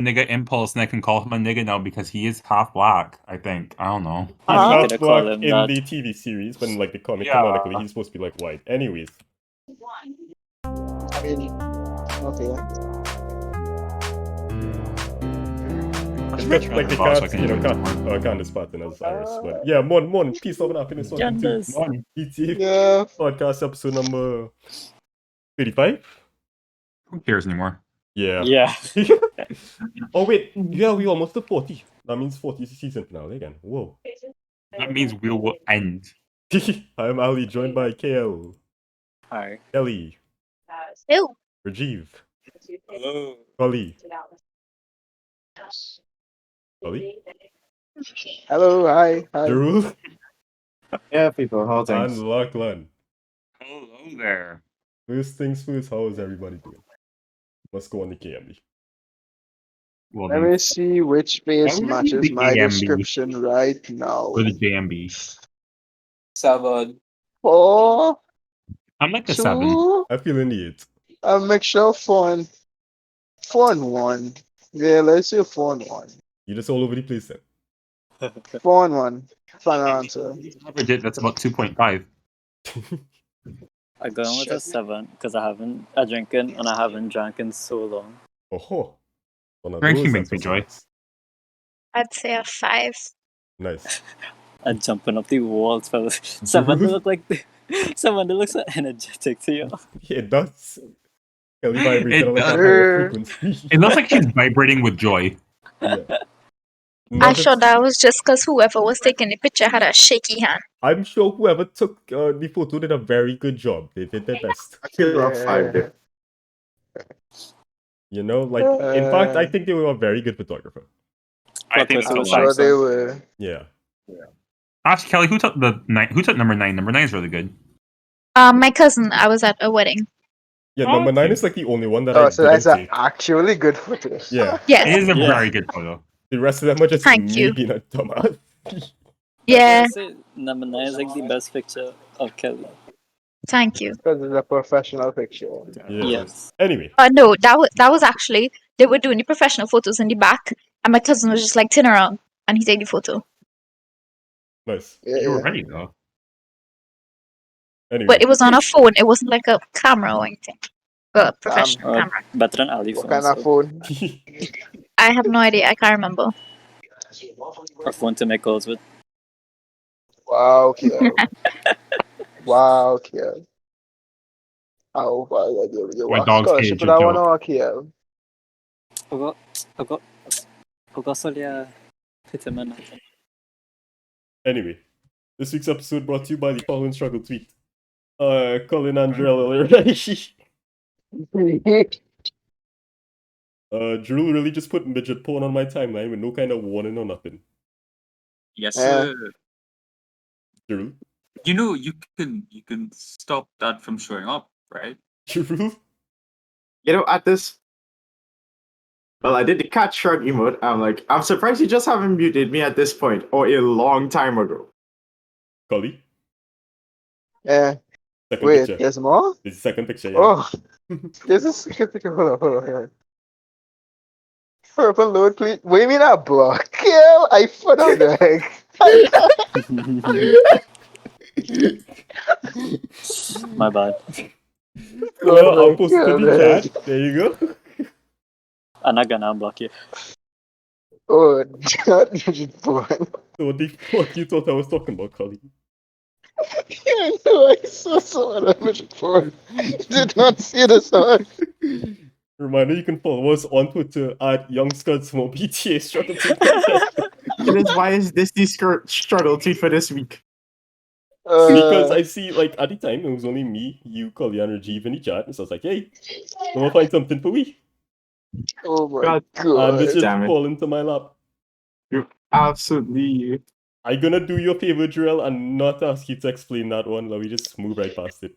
nigga impulse, and I can call him a nigga now because he is half black. I think. I don't know. He's I'm half gonna call black him in that. the TV series, when like the comic Yeah. canonically he's supposed to be like white. Anyways, I mean, okay. like the cats, Candace Patton as Iris. But yeah, more peace, love, and happiness. Welcome to Genders. BTA Yeah. podcast episode number 35. Who cares anymore? Yeah. Yeah. Oh wait, yeah, we almost to 40. That means 40 is the season finale again. Whoa. That means we will end. I'm Ali, joined by KL, Hi. Ellie, Ew. Rajiv, Hello. Collie. Collie? Hello, hi. Jarool, Yeah, people, how things? and Lachlan. Hello there. First things first, how is everybody doing? Let's go on the KMB. Well, Let then, me see which face Why would matches the my AMB? description right now. for the JMB. 7. 4, I'm like a 7. 2, I feel in the 8. a mixture of 4 and 1. Yeah, let's say 4 and 1. You just all over the place then. 4 and 1. Final answer. Average it, that's about 2.5. I go with a Shit. 7 because I drank and I haven't drank in so long. Oh, one of Drinking those makes me joy. episodes. I'd say a 5. Nice. And jumping up the walls, fellas. Someone that look like someone that looks so energetic to you. Yeah, it does. Ellie vibrated It on like a does. higher frequency. It looks like she's vibrating with joy. Yeah. I'm Not sure that- that was just because whoever was taking the picture had a shaky hand. I'm sure whoever took the photo did a very good job. They did their best. I feel around 5 there. You know, like in fact, I think they were a very good photographer. I think What that's a was lot. Sure they were. Yeah. Actually, Kelly, who took number 9? Number 9 is really good. My cousin, I was at a wedding. Yeah, Oh, number 9 okay. is like the only one that I Oh, so didn't that's an take. actually good footage. Yeah. It Yes. is a Yeah. very good photo. The rest of them are just Thank me you. being a dumbass. Yeah. I'd say number 9 is like the best picture of Kelly. Thank you. Because it's a professional picture. Yeah. Yes. Anyway, No, that was actually they were doing the professional photos in the back, and my cousin was just like turn around and he take the photo. nice. You were Yeah. ready though. Anyway, But it was on a phone. It wasn't like a camera or anything. A professional Uh, camera. Better than Ali What phone. kind of phone? I have no idea. I can't remember. A phone to make calls with. Wow, Kiel. Wow, Kiel. Oh, wow, you When walk dogs scholarship cage for a that one, joke. Kiel. I got Solia Pitterman. anyway, this week's episode brought to you by the following struggle tweet. Colin Andrell already. Jarool really just put midget porn on my timeline with no kind of warning or nothing. Yes, Yeah. sir. Jarool? You know, you can stop that from showing up, right? Jarool? You know, at this. Well, I did the cat shrug emote. I'm surprised you just haven't muted me at this point, or a long time ago. Collie? Yeah. Second Wait, picture. there's more? This is second picture, yeah. Oh, this is hold on. Purple load, please. Wait, me not block. Kill, I put on the heck. My bad. Well, I'll post it in the chat. There you go. I'm not gonna unblock you. Oh, not midget porn. So what the fuck you thought I was talking about, Collie? I know, I saw that midget porn. Did not see the song. Reminder, you can follow us on Twitter at YoungScuds for BTA struggle tweet. Why is this the struggle tweet for this week? Because I see, like, at the time, it was only me, you, Collie, and Rajiv in the chat, and so I was like, hey, we'll find something for we. Oh my God. god. And this just damn it. fall into my lap. You absolutely. I'm gonna do your favor, Drill, and not ask you to explain that one. Let me just move right past it.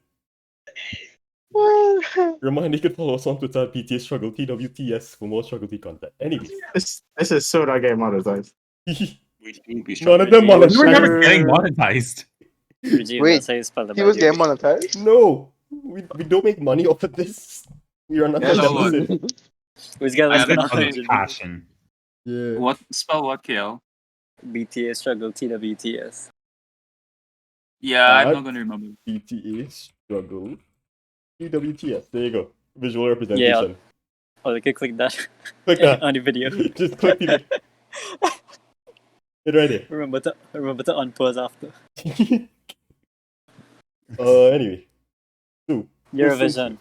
Reminder, you can follow us on Twitter at BTA Struggle TWTS for more Struggle T content. Anyways. This is so not getting monetized. None of them We were monetized. never getting monetized. Rajiv, Wait, that's how you spell the He was value. getting monetized? No, we don't make money off of this. We are not Yeah, a no, deficit. Who's got I less than understand. 100? Passion. Yeah. What spell? What KL? BTA struggle TWTS. Yeah, I'm Add not gonna remember. BTA struggle. EWTS. There you go. Visual Yeah. representation. Or they could click that Click that. on the video. Just click it. It right there. remember to unpause after. Anyway. So, Eurovision.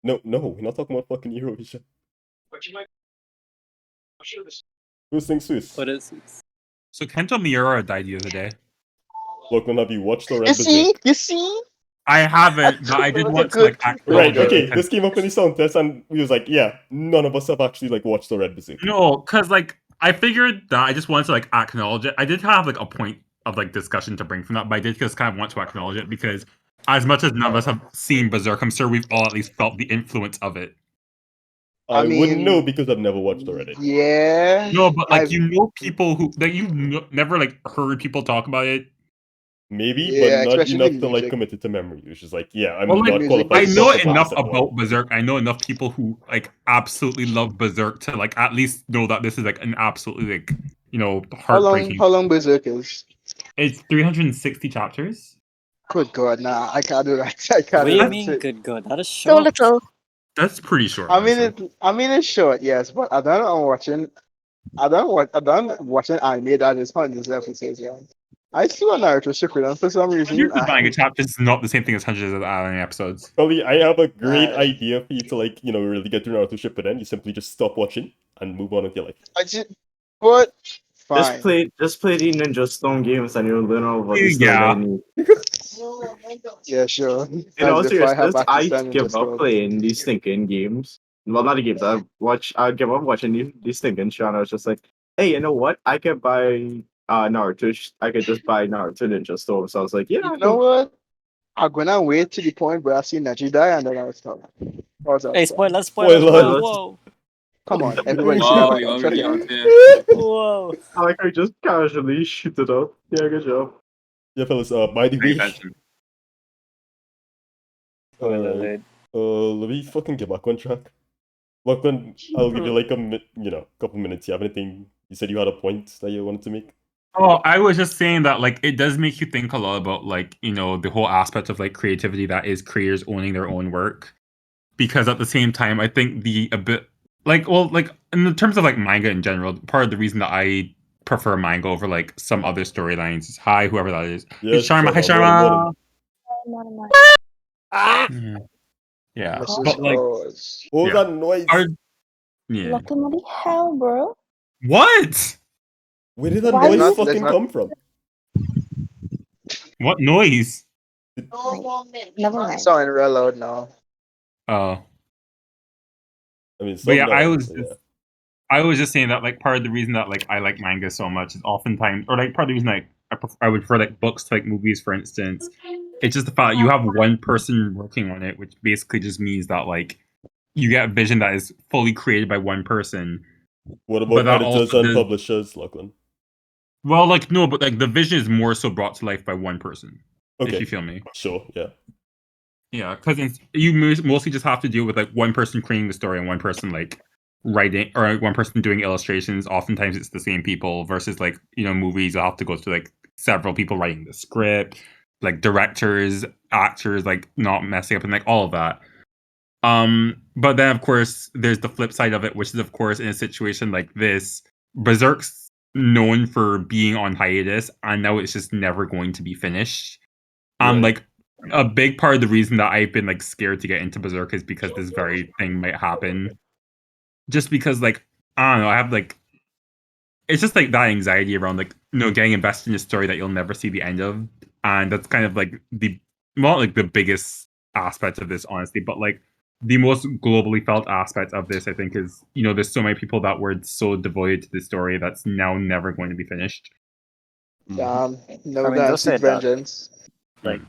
no, we're not talking about fucking Eurovision. Who sings Swiss? What is it? So Kento Miura died the other day. Lachlan, have you watched the You Red see? Berserk? You see? I haven't, but I did That's want to good. like acknowledge Right, it okay. because- This came up in the sound test and we was like, yeah, none of us have actually like watched the Red Berserk. No, because like I figured that I just wanted to like acknowledge it. I did have like a point of like discussion to bring from that, but I did just kind of want to acknowledge it because as much as none of us have seen Berserk, I'm sure we've all at least felt the influence of it. I I wouldn't mean, know because I've never watched the Reddit. Yeah. No, but like I've- you know people who that you never like heard people talk about it. Maybe, Yeah, but not especially enough to like music. commit it to memory. It's just like, yeah, I'm Well, like, not music, qualified I to know talk about enough this anymore. about Berserk. I know enough people who like absolutely love Berserk to like at least know that this is like an absolutely like heartbreaking. How long Berserk is? It's 360 chapters. Good God, nah, I can't do that. I can't What do do you that. mean, good God? That is So short. little. That's pretty short. I mean honestly. it's short, yes, but I don't watching anime that is hundreds of episodes long. I saw Naruto Shippuden for some reason. Hundreds of manga chapters is not the same thing as hundreds of anime episodes. Probably, I have a great Right. idea for you to like, really get through Naruto Shippuden. You simply just stop watching and move on with your life. But Just fine. play the Ninja Stone games and you'll learn all about the Yeah. storyline. Yeah, sure. In all As if I have seriousness, access I to give Ninja up Scroll. playing these stinking games. Well, not the games. I give up watching these stinking shows. I was just like, hey, you know what? I could buy Naruto. I could just buy Naruto Ninja Storm. So I was like, yeah, You know what? I'm gonna wait to the point where I see Neji die and then I'll stop. Hey, spoilers, Spoilers. whoa, whoa, Come on, everybody should Wow, have you an shut already your out mouth. there. whoa. I like I just casually shoot it up. Yeah, good job. Yeah, fellas, by the Pay way, attention. let me fucking get back on track. Lachlan, I'll give you like couple minutes. You have anything? You said you had a point that you wanted to make? Oh, I was just saying that like it does make you think a lot about like the whole aspect of like creativity that is creators owning their own work. Because at the same time, I think like in terms of like manga in general, part of the reason that I prefer manga over like some other storylines is hi whoever that is. Yeah, It's Sharma. Hi Sharma, Sharma. Ah! Yeah, Mrs. but like Claus. What was Yeah. that noise? yeah. Lachlan, what the hell, bro? What? Where did that Why noise you- fucking come from? What noise? Never mind. Sounding real loud now. Oh. I mean, But yeah, some I noise, was but just, yeah. I was just saying that like part of the reason that like I like manga so much is oftentimes, or like part of the reason like I would prefer like books to like movies, for instance. It's just the fact that you have one person working on it, which basically just means that like you get a vision that is fully created by one person. What But about that editors also and does- publishers, Lachlan? Well, like no, but like the vision is more so brought to life by one person. If Okay, you feel me. sure, yeah. Yeah, because you mostly just have to deal with like one person creating the story and one person like writing, or one person doing illustrations. Oftentimes it's the same people versus like movies. You'll have to go through like several people writing the script, like directors, actors, like not messing up and like all of that. But then of course there's the flip side of it, which is of course in a situation like this, Berserk's known for being on hiatus, and now it's just never going to be finished. Right. Like a big part of the reason that I've been like scared to get into Berserk is because this very thing might happen. Just because like I don't know, I have like it's just like that anxiety around like getting invested in a story that you'll never see the end of, and that's kind of like the biggest aspect of this, honestly, but like the most globally felt aspect of this, I think, is there's so many people that were so devoted to the story that's now never going to be finished. No I mean, they'll dance say with that. vengeance. Like,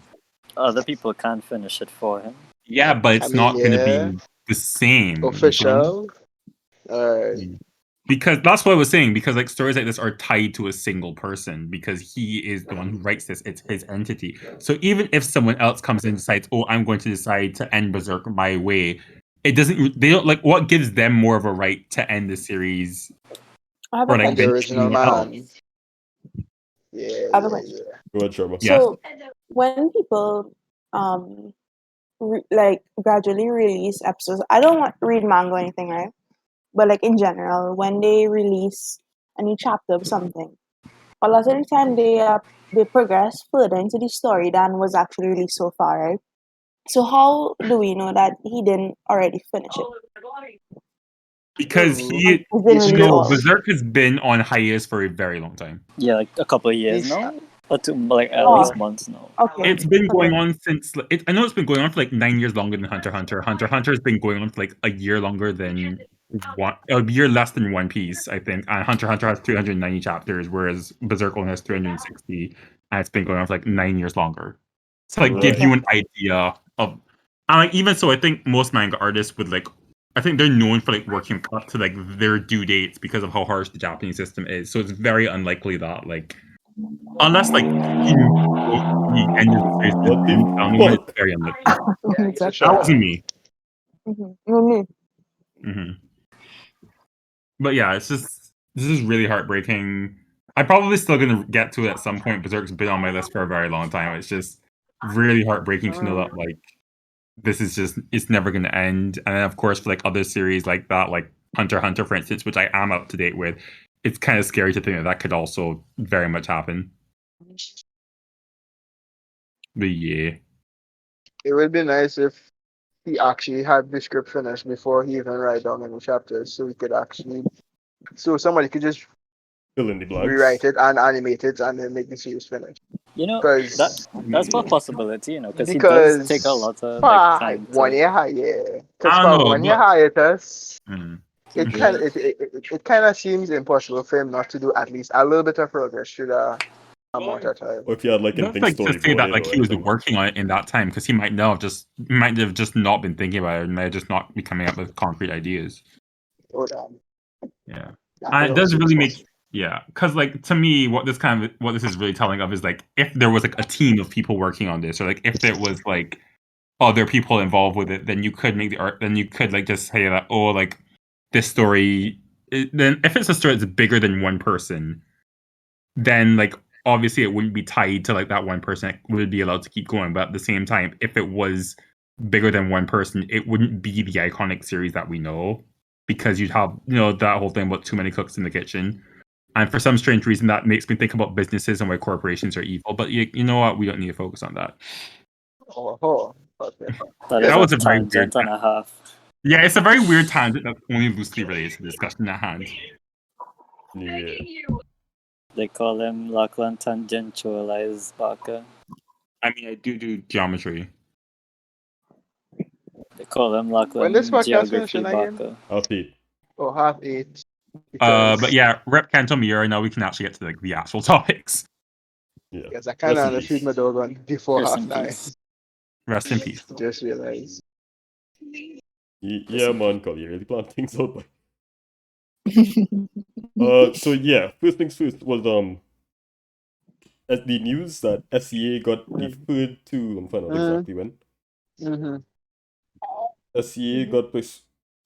other people can't finish it for him. Yeah, but it's I mean, not going to yeah. be the same. Official. Because that's what I was saying, because like stories like this are tied to a single person, because he is the one who writes this, it's his entity. So even if someone else comes in and decides, oh, I'm going to decide to end Berserk my way, it doesn't. They don't like what gives them more of a right to end the series I have a or like And the question. original anything else. man. Yeah, I have a yeah, question. yeah. Go ahead, Sharma. Yeah. So when people like gradually release episodes, I don't want read manga or anything, right? But like in general, when they release a new chapter of something, a lot of the time they progress further into the story than was actually released so far, right? So how do we know that he didn't already finish it? Because Oh, he It didn't release no all. Berserk has been on hiatus for a very long time. Yeah, like a couple of years He's- now, or two, like at Oh. least months now. Okay. It's been going Okay. on since I know it's been going on for like 9 years longer than Hunter x Hunter. Hunter x Hunter has been going on for like a year longer than a year less than One Piece, I think. And Hunter x Hunter has 390 chapters, whereas Berserk only has 360, and it's been going on for like 9 years longer. So like give Right. you an idea of, and like even so, I think most manga artists would like. I think they're known for like working up to like their due dates because of how harsh the Japanese system is. So it's very unlikely that like unless like he knows the end of the series is What the doomed down the line, it's fuck? very unlikely. Yeah, he's a That shot. wasn't me. Mm-hmm. hmm But yeah, it's just this is really heartbreaking. I'm probably still gonna get to it at some point. Berserk's been on my list for a very long time. It's just really heartbreaking to know that like this is just it's never gonna end. And then of course for like other series like that, like Hunter x Hunter, for instance, which I am up to date with, it's kind of scary to think that that could also very much happen. But yeah. It would be nice if he actually had the script finished before he even write down any chapters, so he could actually, so somebody could just Fill in the blanks. rewrite it and animate it and then make the series finished. You know, Because that's a possibility, you know, because he does take a lot of like time to. 1 year higher. Because I for don't know, 1 year but- hiatus, Mm. it do kind it. it kind of seems impossible for him not to do at least a little bit of progress through the amount of time. Or if you had like That's anything like to say that storyboarded like or he was anything. working on it in that time because he might have just not been thinking about it and might have just not be coming up with concrete ideas. Oh, damn. Yeah, That and could it does also be really make possible. because like to me what this is really telling of is like if there was like a team of people working on this or like if there was like other people involved with it, then you could make the art. Then you could like just say that like this story. Then if it's a story that's bigger than one person, then like obviously it wouldn't be tied to like that one person. It would be allowed to keep going. But at the same time, if it was bigger than one person, it wouldn't be the iconic series that we know because you'd have that whole thing about too many cooks in the kitchen. And for some strange reason, that makes me think about businesses and why corporations are evil. But you know what? We don't need to focus on that. Oh, okay. That That is was a a very weird. tangent and a half. Yeah, it's a very weird tangent that's only loosely related to the discussion at hand. Yeah. They call him Lachlan tangentialized Baka. I mean, I do geometry. They call him When Lachlan this podcast geography finishing again? Baka. Update. Oh, 8:30. But yeah, Rep Kanto Miura. Now we can actually get to like the actual topics. Yeah. Because I kind of Rest in understood peace. my dog on before Rest half in 9. peace. Rest in peace. Just realized. Yeah, man, Collie, you really plan things out, boy. So yeah, first things first was as the news that SEA got deferred to, I'm finding out exactly when. Mm-hmm. SEA got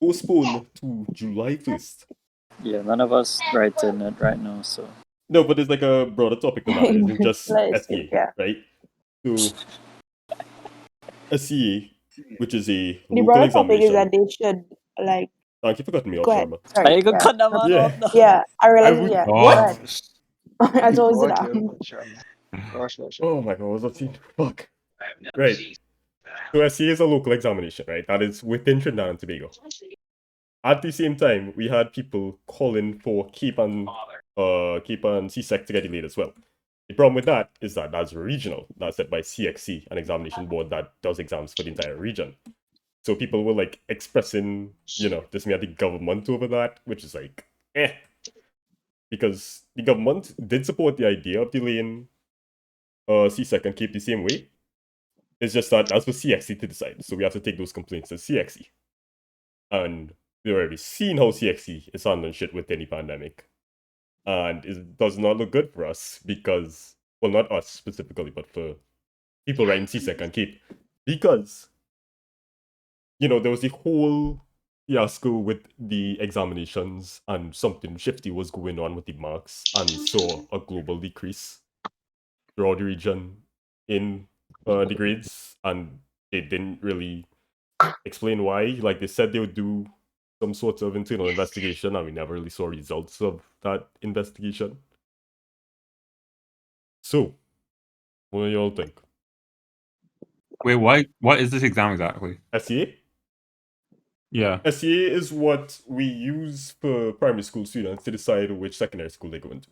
postponed to July 1st. Yeah, none of us writing it right now, so. No, but it's like a broader topic than that. It isn't just Let's see, SEA, yeah. right? So SEA, which is a The local broader topic is examination. that they should like Thank you for cutting me off, go ahead. Sharma. Are Sorry. you gonna Yeah. cut that man Yeah. off now? Yeah, I realized. would- Yeah. What? Go ahead. I told you What that. you- Gosh. Oh my god, what was that? Fuck. Right. So SEA is a local examination, right? That is within Trinidad and Tobago. At the same time, we had people calling for Cape and CSEC to get delayed as well. The problem with that is that that's regional. That's set by CXC, an examination board that does exams for the entire region. So people were like expressing, dismay at the government over that, which is like, because the government did support the idea of delaying CSEC and Cape the same way. It's just that that's for CXC to decide. So we have to take those complaints to CXC. And we've already seen how CXC is handling shit with any pandemic. And it does not look good for us because, well, not us specifically, but for people writing CSEC and Cape. Because there was the whole fiasco with the examinations, and something shifty was going on with the marks, and saw a global decrease throughout the region in the grades, and they didn't really explain why. Like, they said they would do some sort of internal investigation, and we never really saw results of that investigation. So, what do y'all think? Wait, what is this exam exactly? SEA? Yeah. SEA is what we use for primary school students to decide which secondary school they go into.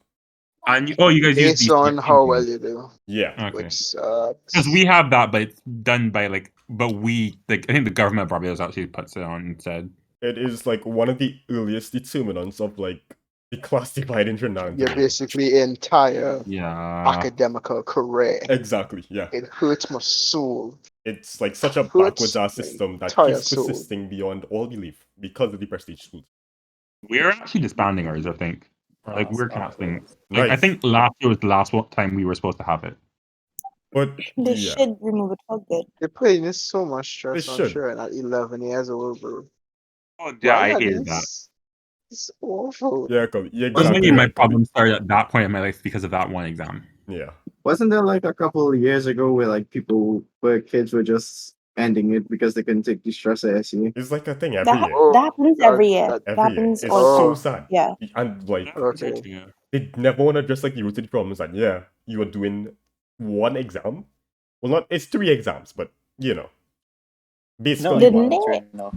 And you guys use Based these on how well you do, Yeah. Okay. which sucks. Because we have that, but it's done by I think the government probably does actually puts it on instead. It is like one of the earliest determinants of like the class divide in Trinidad. Your basically entire Yeah. academical career. Exactly, yeah. It hurts my soul. It's like such a Hurts backwards ass my system that entire keeps soul. persisting beyond all belief because of the prestige schools. We're actually disbanding ours, I think. Like, Oh, we're stop canceling. it. Like, I Nice. think last year was the last time we were supposed to have it. But They yeah, should remove it for good. They're putting this so much they stress on should. Sharon at 11 years old, bro. Oh, yeah, Why I are hated that. these? It's awful. Yeah, Collie. Yeah, So exactly many of my right, Collie. problems started at that point in my life because of that one exam. Yeah. Wasn't there like a couple of years ago where like kids were just ending it because they couldn't take the stress of SE? It's like a thing every That, year. Oh, that happens every year. that- That Every year. happens It's all so the sad. Yeah. And like Okay. Yeah. they never want to address like the root of the problem. Is like, yeah, you are doing one exam. Well, not it's 3 exams, but No, basically Didn't one. they? No.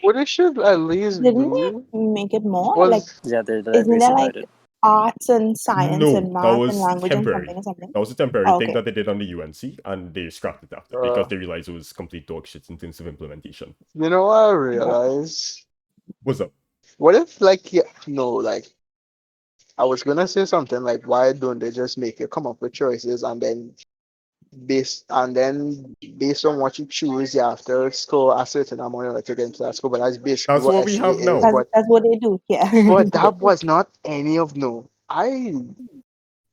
What they should at least Didn't they do make it more? was Like, Yeah, they're isn't there like about it. arts and science No, and that math and was language and temporary. something or something? That was a temporary Oh, thing okay. that they did on the UNC, and they scrapped it after because they realized it was complete dog shit in terms of implementation. you know what I realized? What's up? What if like I was gonna say something like, why don't they just make you come up with choices and then based on what you choose, you have to score a certain amount like to get into that school. But that's basically That's what we SEA have now. is. That's what they do. Yeah. But that was not any of no. I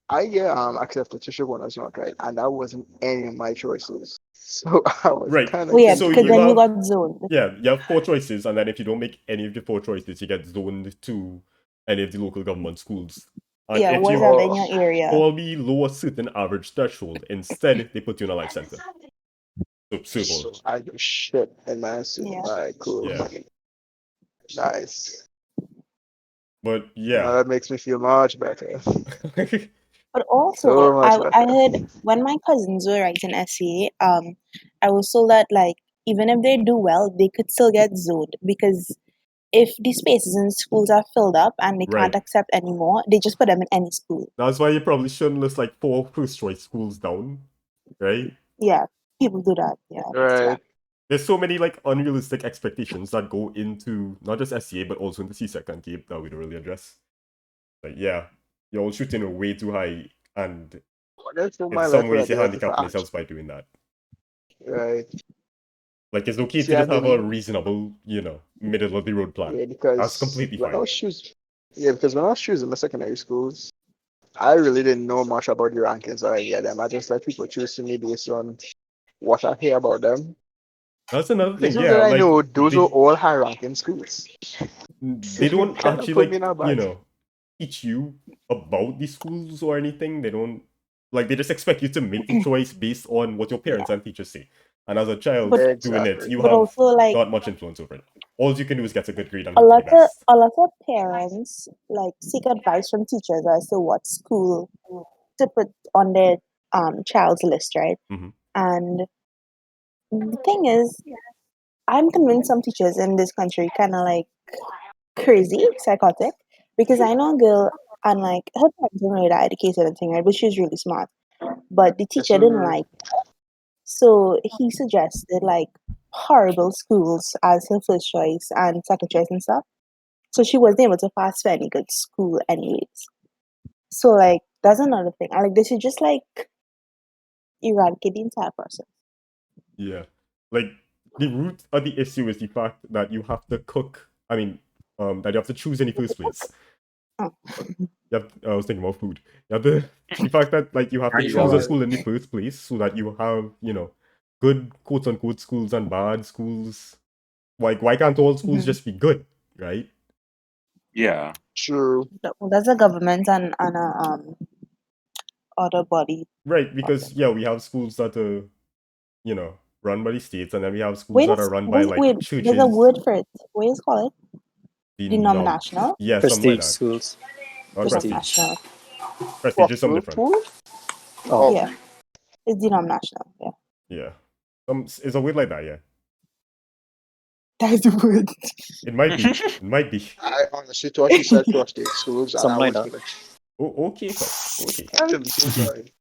accepted to one as not right, and that wasn't any of my choices. So I was Right. kind Oh of yeah, So because you then you have- got zoned. Yeah, you have 4 choices, and then if you don't make any of the 4 choices, you get zoned to any of the local government schools. And Yeah, if what's you up in your area? fall below a certain average threshold, instead they put you in a life center. So So I do shit in my suit. Yeah. Alright, cool. Yeah. Nice. But Now yeah. that makes me feel much better. But also, So much I better. heard when my cousins were writing SEA, I was told that like even if they do well, they could still get zoned because if the spaces in schools are filled up and they Right. can't accept anymore, they just put them in any school. That's why you probably shouldn't list like 4 first choice schools down, right? Yeah, people do that. Yeah, that's Right. bad. There's so many like unrealistic expectations that go into not just SCA but also into CSEC and CAPE that we don't really address. Like, yeah, you're all shooting way too high, and That's what my in some life ways would you're have handicapping been. yourselves by doing that. Right. Like, it's okay See, to I just have a didn't- reasonable, middle of the road plan. Yeah, because That's completely when I fine. was because when I was choosing my secondary schools, I really didn't know much about the rankings or any of them. I just let people choose to me based on what I hear about them. That's another thing, Little yeah. did I Like, know those they, were all high ranking schools. they don't Kinda actually put me in a bad- teach you about the schools or anything. They don't they just expect you to make the choice based on what your parents and teachers say. And as a child But- doing it, you But have also like not much influence over it. All you can do is get a good grade and a hope for lot the of best. parents like seek advice from teachers as to what school to put on their child's list, right? Mhm. And the thing is, I'm convinced some teachers in this country kind of like crazy, psychotic, because I know a girl and like her parents weren't really that educated and thing, right? But she was really smart. But the teacher didn't Mhm. like her. So he suggested like horrible schools as her first choice and second choice and stuff. So she wasn't able to pass for any good school anyways. So like that's another thing. I like they should just like eradicate the entire process. Yeah. Like, the root of the issue is the fact that you have to cook. I mean, that you have to choose in the first place. Oh. I was thinking about food. You have the fact that like you have to Right, choose a right. school in the first place so that you have, good quote unquote schools and bad schools. Like, why can't all schools just be good, right? Yeah. True. That's a government and a other body. Right, because yeah, we have schools that are, run by the states, and then we have schools Wait, that are run by like wait, there's a churches. word for it. What is it called? Denom- Denominational? Yeah, something like Prestige that. schools. Or prestige. Denominational. Prestige is something different. Oh, Yeah. It's denominational. Yeah. Yeah. It's a word like that, yeah. That is the word. It might be. It might be. I honestly thought you said prostate schools, and Something I like was that. like, Oh, okay, so okay. I'm so sorry.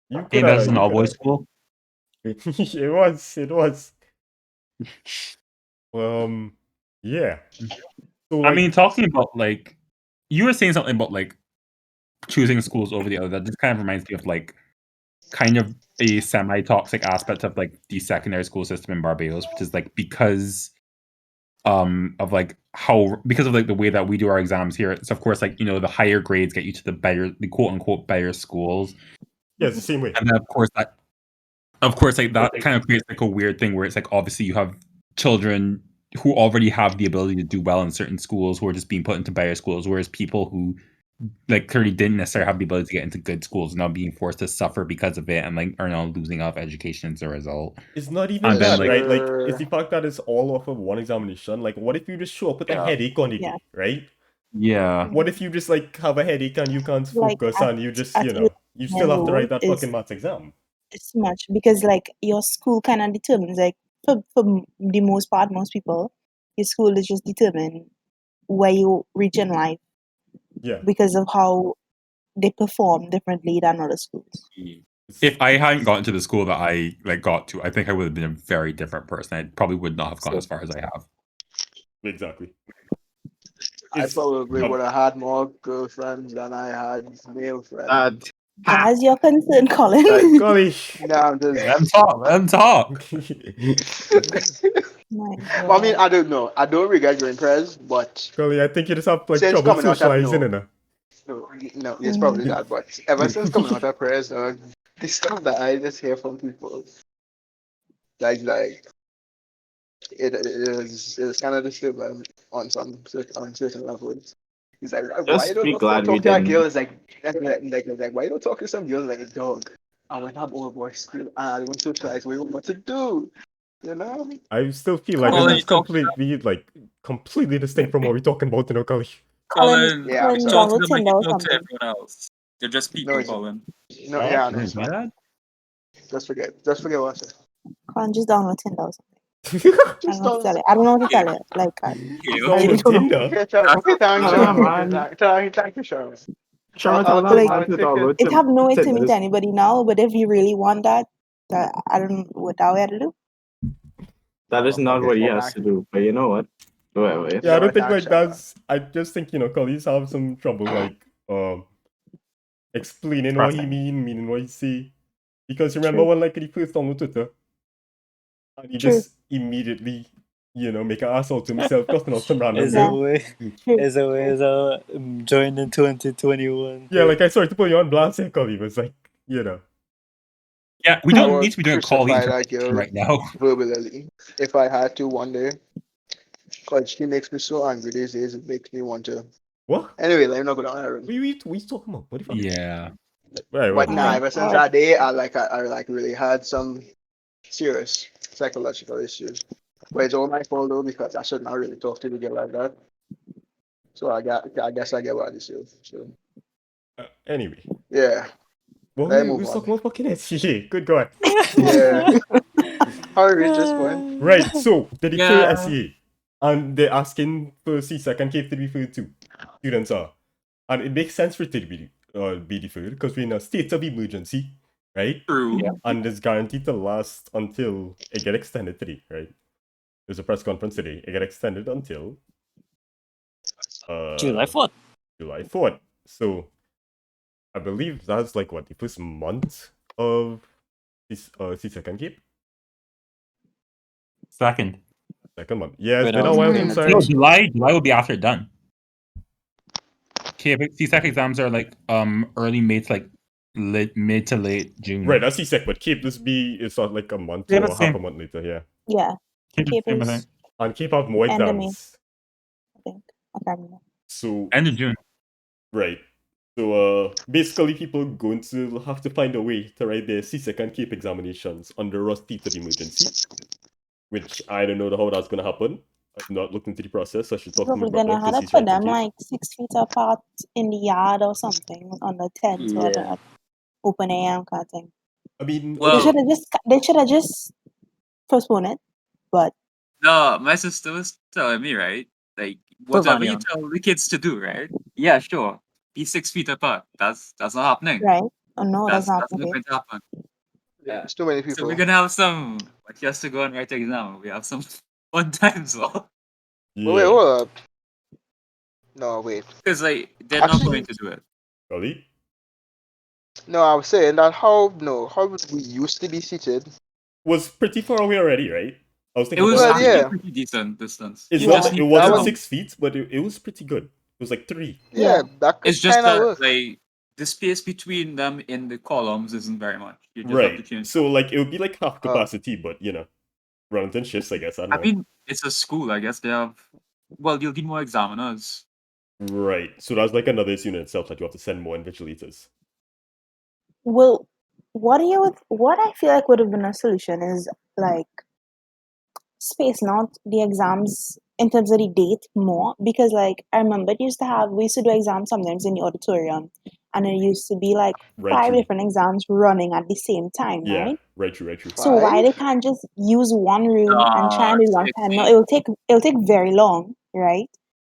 You Hey, could that's an all boys school. It was. It was. Yeah. So, I mean, talking about like, you were saying something about like choosing schools over the other. That just kind of reminds me of like, kind of a semi-toxic aspect of like the secondary school system in Barbados, which is like because of like because of like the way that we do our exams here. It's of course like the higher grades get you to the quote unquote better schools. yeah, it's the same way. And then of course like that kind of creates like a weird thing where it's like obviously you have children who already have the ability to do well in certain schools who are just being put into better schools, whereas people who like clearly didn't necessarily have the ability to get into good schools and now being forced to suffer because of it and like are now losing out of education as a result. It's not even And then, that, like- right? Like, it's the fact that it's all off of one examination. Like, what if you just show up with a Yeah. headache on the day, Yeah. right? Yeah. What if you just like have a headache and you can't Like, focus and you just, at you still have to write that is- fucking maths exam? It's too much because like your school kind of determines like for the most part, most people, your school is just determine where you reach in life Yeah. because of how they perform differently than other schools. If I hadn't gotten to the school that I like got to, I think I would have been a very different person. I probably would not have gone as far as I have. Exactly. I It's- probably would have had more girlfriends than I had male friends. As your concern, Colin. Golly. No, I'm just. Let him talk. Let him talk. My Well, I mean, God. I don't know. I don't regret going press, but Golly, I think you just have like Since trouble coming out of socializing, no- innit? no, it's probably that. But ever since coming out of press, the stuff that I just hear from people, like it's kind of disturbing on certain levels. He's like, why Just you don't be glad we talk to that didn't. girl? It's like why you don't talk to some girls like a dog? I went up over boy school and I went to twice. We what to do? You know? I still feel like Colin, this is you talk- completely distinct from what we're talking about, Collie. Colin, Yeah, I'm you sorry. talk to download them like Tinder you or talk to something. everyone else. They're just people, it's- Colin. No, Oh, yeah, you no, didn't say that? just forget what I said. Can't just download Tinder or something. I Just don't know what to don't. tell it. I don't know what to tell it. Like, You. I really Download don't know. Tinder. Okay, thank you, Yeah, man. thank you, Sharma. Sharma, I'll tell take- them I'll how to take download It have no way to meet Tinder's- anybody now, but if you really want that, I don't know what I had to do. That is not Okay, what he well, has to do. But you know what? Wait. Yeah, I No, don't think like thanks, that's. I just think colleagues have some trouble like explaining what he Expressing. meaning what he say. Because remember when like he first download Twitter, and he True. just immediately make an ass out to himself, costing out some random Is Yeah. a way. Is a way. Is a joined in 2021. Yeah, like I sorry to put you on blast here, Collie, but it's like Yeah, we I don't would need to be doing a Collie crucify that interpretation girl right now. verbally if I had to one day. Cause she makes me so angry these days. It makes me want to. what? Anyway, let me not go down that road. We talking about? What the fuck? Yeah. Right, But right. nah, Oh, ever since God. that day, I really had some serious psychological issues. But it's all my fault though because I should not really talk to the girl like that. So I guess I get what this is. So Anyway, yeah, well, Let's we move was on. talking about fucking SCA. Good God. yeah. How I reach this point? Right, so they defer Yeah. SCA, and they're asking for C-second case to be deferred too. Students are, and it makes sense for it to be deferred because we're in a state of emergency, right? True. Yeah. And it's guaranteed to last until it get extended today, right? There's a press conference today. It get extended until July 4th. July 4th. So I believe that's like what the first month of this C-second cape. Second. Second month. Yeah, it's Wait, been I a was while paying since I. No, July will be after done. CSEC exams are like early May to like mid to late June. Right, that's C-sec, but cape this be it's not like a month Yeah, or but half a same. month later, yeah. Yeah. Keep the Cape same, I is think. and keep out more End of May. exams. I think. I can't remember. So End of June. right. So basically people going to have to find a way to write their CSEC and CAPE examinations under a state of emergency. Which I don't know how that's gonna happen. I've not looked into the process. I should talk to my Probably brother gonna have because to he's put right them in CAPE. like 6 feet apart in the yard or something on the tent or Yeah. the open air kind of thing. I mean, Well- They should have just postponed it, but No, my sister was telling me, right? Like whatever you Pavanian. tell the kids to do, right? Yeah, sure. Be 6 feet apart. That's not happening. right? Oh no, that's not That's not okay. going to happen. Yeah, it's too many So people. we're gonna have some like he has to go and write the exam. We have some fun times though. Wait, hold up. No, wait. Because like they're not Actually- going to do it. Collie? No, I was saying that how we used to be seated. Was pretty far away already, right? I was It thinking was about Well, actually yeah. a pretty decent distance. It's You not just that need it to wasn't know. 6 feet, but it was pretty good. It was like 3. Yeah, that could It's just kind of that work. like the space between them in the columns isn't very much. You just have to Right. change. So like it would be like half capacity, but running shifts, I guess. I don't I know. mean, it's a school. I guess they have. Well, you'll need more examiners. Right. So that's like another issue in itself that you have to send more invigilators. Well, what I feel like would have been a solution is like space not the exams in terms of the date more, because like I remember we used to do exams sometimes in the auditorium, and it used to be like Right 5 true. different exams running at the same time, Yeah. right? Right true, right true. So why 5? they can't just use one room and try and do it one time? No, it'll take very long, right?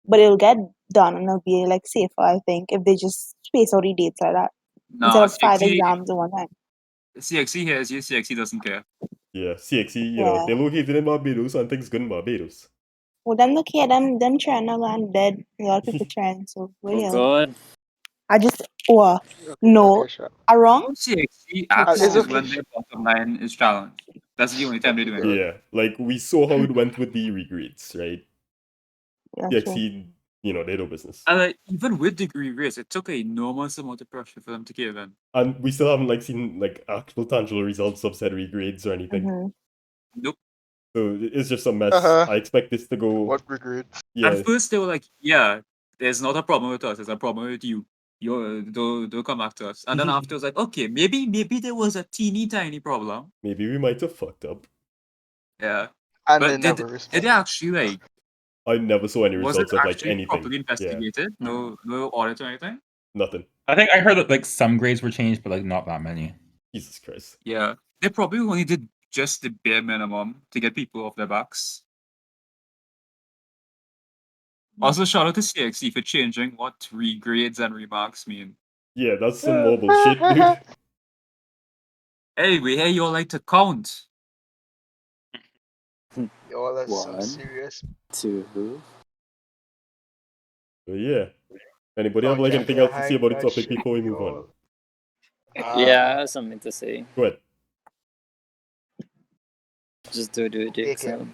But it'll get done and it'll be like safer, I think, if they just space out the dates like that instead No, of 5 CXC, exams at one time. CXC hears you. CXC doesn't care. Yeah. CXE, Yeah. they're located in Barbados and things good in Barbados. Well, them look here, them trend are gone dead. A lot of people trend, so Oh we god. I just no, Okay, sure. I wrong. CXC acts It's is okay. when their bottom line is challenged. That's the only time they do it. Yeah. Like we saw how it went with the regrades, right? Yeah, true. CXE, they do business. And like, even with degree rates, it took an enormous amount of pressure for them to give in. And we still haven't like seen like actual tangible results of said regrades or anything. Mhm. Nope. So it's just a mess. Uh-huh. I expect this to go. What regret? Yeah. At first, they were like, "Yeah, there's not a problem with us. There's a problem with you. Don't come back to us." And then after, it was like, "Okay, maybe there was a teeny tiny problem." Maybe we might have fucked up. Yeah, And but they did never they respond. actually like? I never saw any Was it results of like actually anything. properly Yeah, investigated? No audit or anything. nothing. I think I heard that like some grades were changed, but like not that many. Jesus Christ. Yeah, they probably only did just the bare minimum to get people off their backs. Also, shout out to CXC for changing what regrades and remarks mean. Yeah, that's some more bullshit, dude. Anyway, hey, you all like to count. Yo, that's so One. serious. 2. So yeah. Anybody have like anything else to say about the topic before we move on? Yeah, I have something to say. Go ahead. Just do the Take it. exam.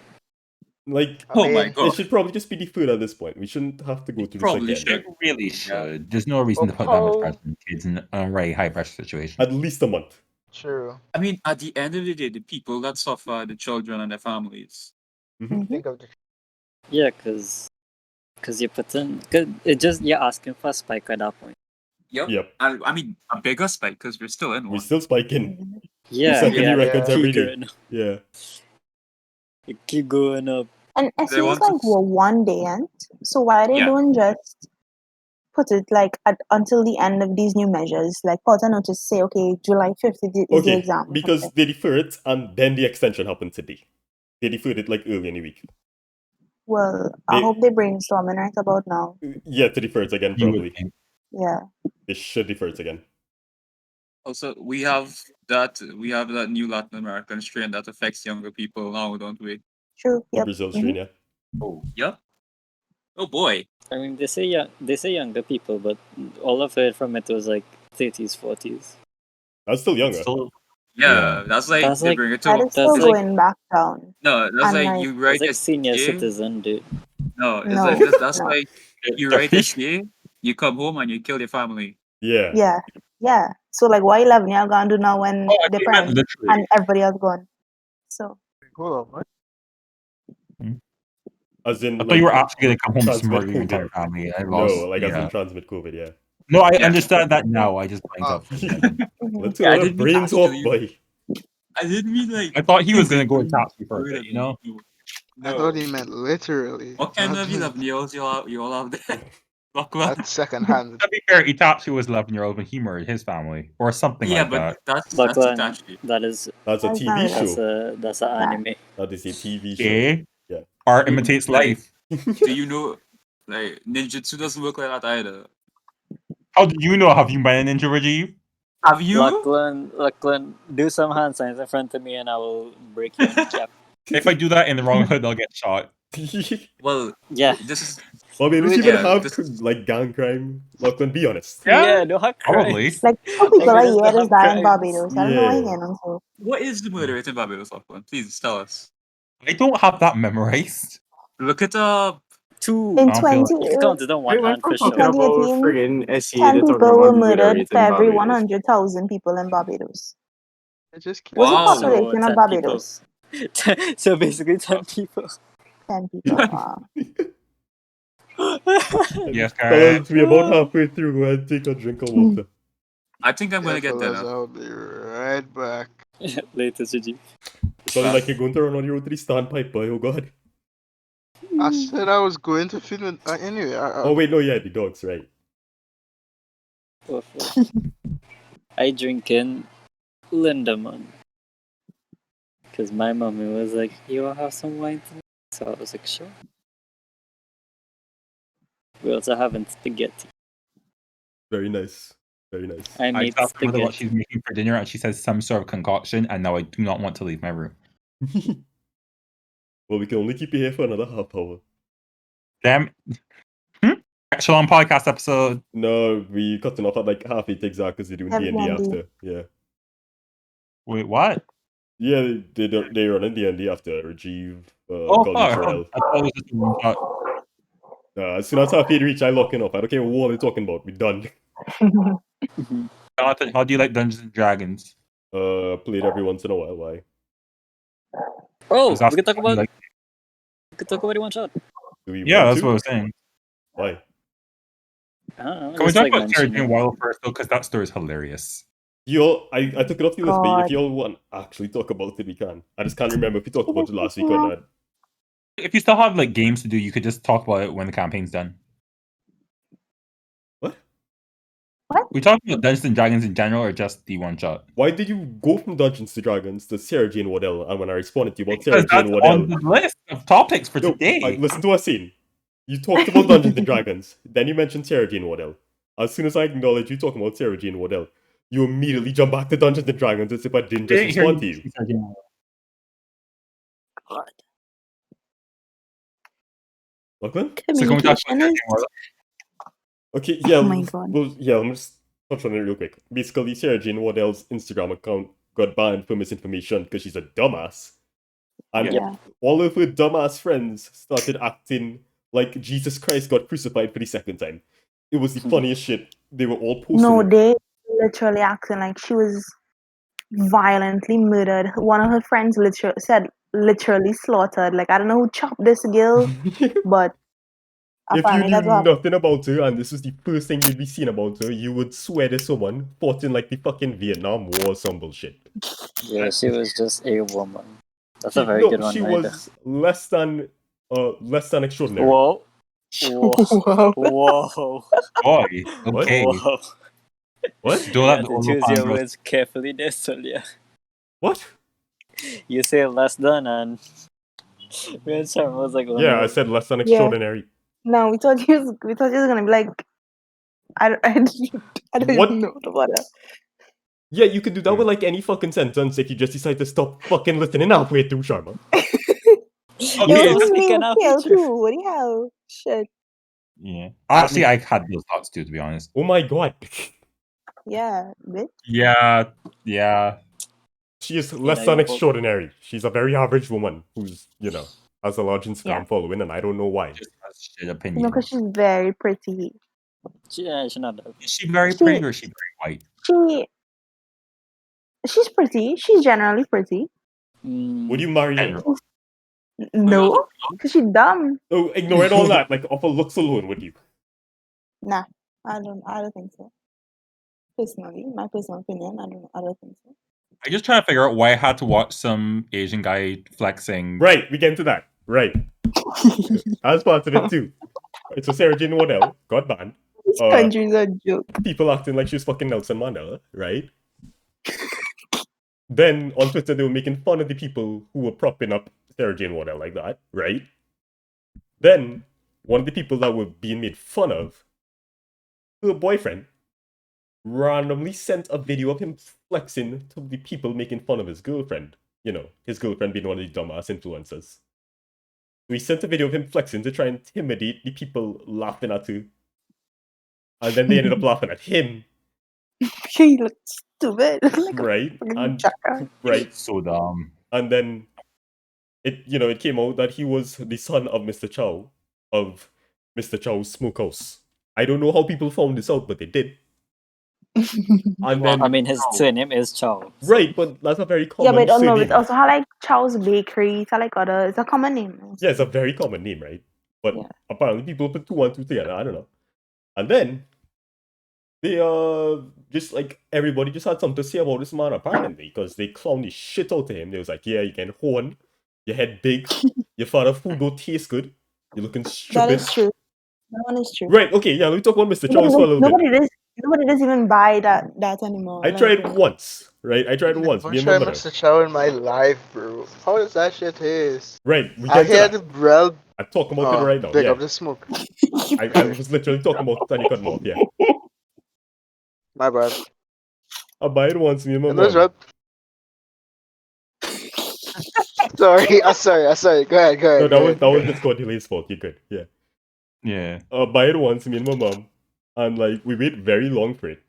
Like, Oh my mean, it god. should probably just be deferred at this point. We shouldn't have to go through Probably this again. should. It really should. There's no reason to put that much pressure on kids in a very high pressure situation. At least a month. True. I mean, at the end of the day, the people that suffer are the children and their families. Think of the Yeah, cause you put in, cause it just you're asking for a spike at that point. Yep. I mean, a bigger spike because we're still in We're one. still spiking. Mhm. Yeah, setting yeah. new records keep every day. going up. Yeah. You keep going up. And They SE is want like to- one day end. So why they Yeah. don't just put it like until the end of these new measures? Like put a notice, say okay, July 5th is the Okay, exam. or because something. they defer it and then the extension happened today. They deferred it like early in the week. Well, I They- hope they brainstorming right about now. Yeah, to defer it again, You would probably. think. Yeah. They should defer it again. Also, we have that new Latin American strain that affects younger people now, don't we? True. The Yep. Brazil Mhm. strain, yeah. Oh, Yep. Oh boy. I mean, they say younger people, but all I've heard from it was like 30s, 40s. That's still younger. still, Yeah, Yeah. that's like That's they like- bring it That to is still That's like- going back down. no. That's and like like- you write It's like a senior CA. citizen, dude. No, it's No, like that's no. like you write a CA, you come home and you kill your family. Yeah. Yeah. Yeah. So like what 11 y'all gonna do now when Oh, I the think meant parents literally. and everybody else gone? So hold on, what? As in, I thought like, you were actually going to come home transmit smart your entire COVID. family. I No, lost. like, as in Yeah. transmit COVID, yeah. No, I Yeah. understand that now. I just blanked Oh. out for a second. Mhm. Let's Yeah, I all our didn't mean brains off, actually. boy. I didn't mean like. I thought he was going to go physically attack you for a hurt bit, at you know? me. I No. thought he meant literally. What kind not of 11-year-olds you all have there? Lachlan? That's secondhand. To be fair, Itachi was 11-year-old when he murdered his family, or something Yeah, like but that. that's Lachlan, Itachi. that is That's a That's TV not it. show. that's an anime. That is a TV show. Okay? Yeah. Art imitates life. Do you know, like, ninjutsu doesn't work like that either? How do you know? Have you been a ninja, Rajiv? Have you? Lachlan, do some hand signs in front of me and I will break your kneecap. If I do that in the wrong hood, I'll get shot. Well, Yeah. this is Well, I mean, does Wait, even yeah, have this is- like gang crime? Lachlan, be honest. Yeah, no have probably. crimes. Like, 2 people Okay, a let's year not is have die in crimes. Barbados. I don't know why Yeah. you're on so. what is the murder rate in Barbados, Lachlan? Please tell us. I don't have that memorized. Look it up. 2. In I don't feel like 20, You can count it on one We went hand from for talking sure. about 2018, friggin' SEA 10 to talking people were about murder murdered rate for in every Barbados. 100,000 people in Barbados. I just keep What's the Wow. population of 10 Barbados? people. So basically 10 people. 10 people. Wow. Yes, Fellas, we're about halfway through. Go ahead and take a drink of water. I think I'm gonna get fellas, dinner. I'll be right back. Later, Gigi. Sounds like you're going to run on your road to the standpipe, boy. Oh, God. I said I was going to film it anyway. Oh, wait, no, yeah, the dogs, right. I drinking Lindemann. Because my mommy was like, you want to have some wine tonight? So I was like, sure. We also having spaghetti. Very nice. Very nice. I I made just asked her what spaghetti. she's making for dinner, and she says some sort of concoction, and now I do not want to leave my room. Well, we can only keep you here for another half hour. Damn. Echelon podcast episode. No, we cutting off at like half 8 exact because they're doing D&D D&D. after. Yeah. Wait, what? Yeah, they run in D&D after Rajiv, Oh, Collie, fuck. Sharel. I thought it was just a one shot. As soon as half 8 reach, I locking up. I don't care what they're talking about. We're done. Jonathan, how do you like Dungeons and Dragons? Played every once in a while. Why? Oh, Is we that can talk something about like- it in one shot. Do we Yeah, want that's to? what I was saying. Why? I don't know. Can we just talk like about Sarah mention Jane it. Wild first, though? Because that story is hilarious. I took it off the list, but God. if y'all want to actually talk about it, we can. I just can't remember if we talked about it last week or not. If you still have like games to do, you could just talk about it when the campaign's done. What? What? We talking about Dungeons and Dragons in general, or just the one shot? Why did you go from Dungeons to Dragons to Sarah Jane Waddell? And when I responded to you about Because Sarah that's Jane Waddell, on the list of topics for no, today. listen to what I saying. You talked about Dungeons and Dragons, then you mentioned Sarah Jane Waddell. As soon as I acknowledge you talking about Sarah Jane Waddell, you immediately jump back to Dungeons and Dragons as if I didn't just Didn't hear respond to you you. say Sarah Jane Wild. God. Lachlan? So can we talk about Communication Sarah is. Jane Wild? Okay, yeah. Oh my God. Let me just touch on it real quick. Basically, Sarah Jane Waddell's Instagram account got banned for misinformation because she's a dumbass. And Yeah. all of her dumbass friends started acting like Jesus Christ got crucified for the second time. It was the funniest shit. They were all posting No, it. they literally acting like she was violently murdered. One of her friends literally slaughtered. Like, I don't know who chopped this girl, but If you apparently knew that's what happened. nothing about her and this was the first thing you'd be seeing about her, you would swear to someone fought in like the fucking Vietnam War or some bullshit. Yeah, she was just a woman. That's a very good one, she right was less than extraordinary. Whoa. Whoa. Wow. Whoa. Boy, okay. Whoa. What? Don't You let have the to choose OnlyFans your girls- words carefully there, Solia. What? You say less than, and me and Sharma was like, Yeah, I said less than Yeah. extraordinary. No, we thought he was gonna be like, I don't What? even know about that. Yeah, you could do that with like any fucking sentence if you just decide to stop fucking listening halfway through, Sharma. It Okay, was speaking me of fail future. too. What do you have? Shit. yeah. Actually, I had those thoughts too, to be honest. Oh my god. Yeah, bitch. Yeah. She is less know, than you- extraordinary. She's a very average woman who's, has a large Instagram Yeah. following, and I don't know why. Just has shit You know, opinion. because she's very pretty. She not that. Is she very She- pretty or is she very white? She's pretty. She's generally pretty. Would you marry her? No, because she's dumb. So ignoring all that, like off of looks alone, would you? Nah, I don't think so. Personally, my personal opinion, I don't think so. I just trying to figure out why I had to watch some Asian guy flexing. Right, we get into that. Right. I was part of it too. Right, so Sarah Jane Waddell got banned. This country's a joke. People acting like she was fucking Nelson Mandela, right? Then on Twitter they were making fun of the people who were propping up Sarah Jane Waddell like that, right? Then one of the people that were being made fun of, her boyfriend, randomly sent a video of him flexing to the people making fun of his girlfriend. You know, his girlfriend being one of the dumbass influencers. So he sent a video of him flexing to try and intimidate the people laughing at her. And then they ended up laughing at him. He looks stupid. Like Right? And Chaka. right. So dumb. And then it came out that he was the son of Mr. Chow, of Mr. Chow's smokehouse. I don't know how people found this out, but they did. And then, I mean, his surname is Chow. right, but that's a very common Yeah, but no, surname. it's also how like Chow's Bakery. It's like it's a common name. Yeah, it's a very common name, right? But Yeah. apparently people put 2 and 2 together. I don't know. And then they just like everybody just had something to say about this man apparently, because they clowned the shit out of him. They was like, yeah, you can horn, your head big, your father food don't taste good, you're looking That stupid. is true. That one is true. Right, okay, yeah, let me talk about Mr. Chow's for a little bit. Nobody does even buy that anymore. I tried once, right? I tried once. I'm Me and trying my mother. Mr. Chow in my life, bro. How does that shit taste? Right, we I get to hear the that. bread. I'm talking about it right now. Big Yeah, up the smoke. I was literally talking about Tiny Cut Mouth. Yeah, My bad. I buy it once. Me and my And those mom. sorry. Go ahead. No, that was Discord delay's fault. You're good. Yeah. Yeah. Buy it once, me and my mom, and like we wait very long for it.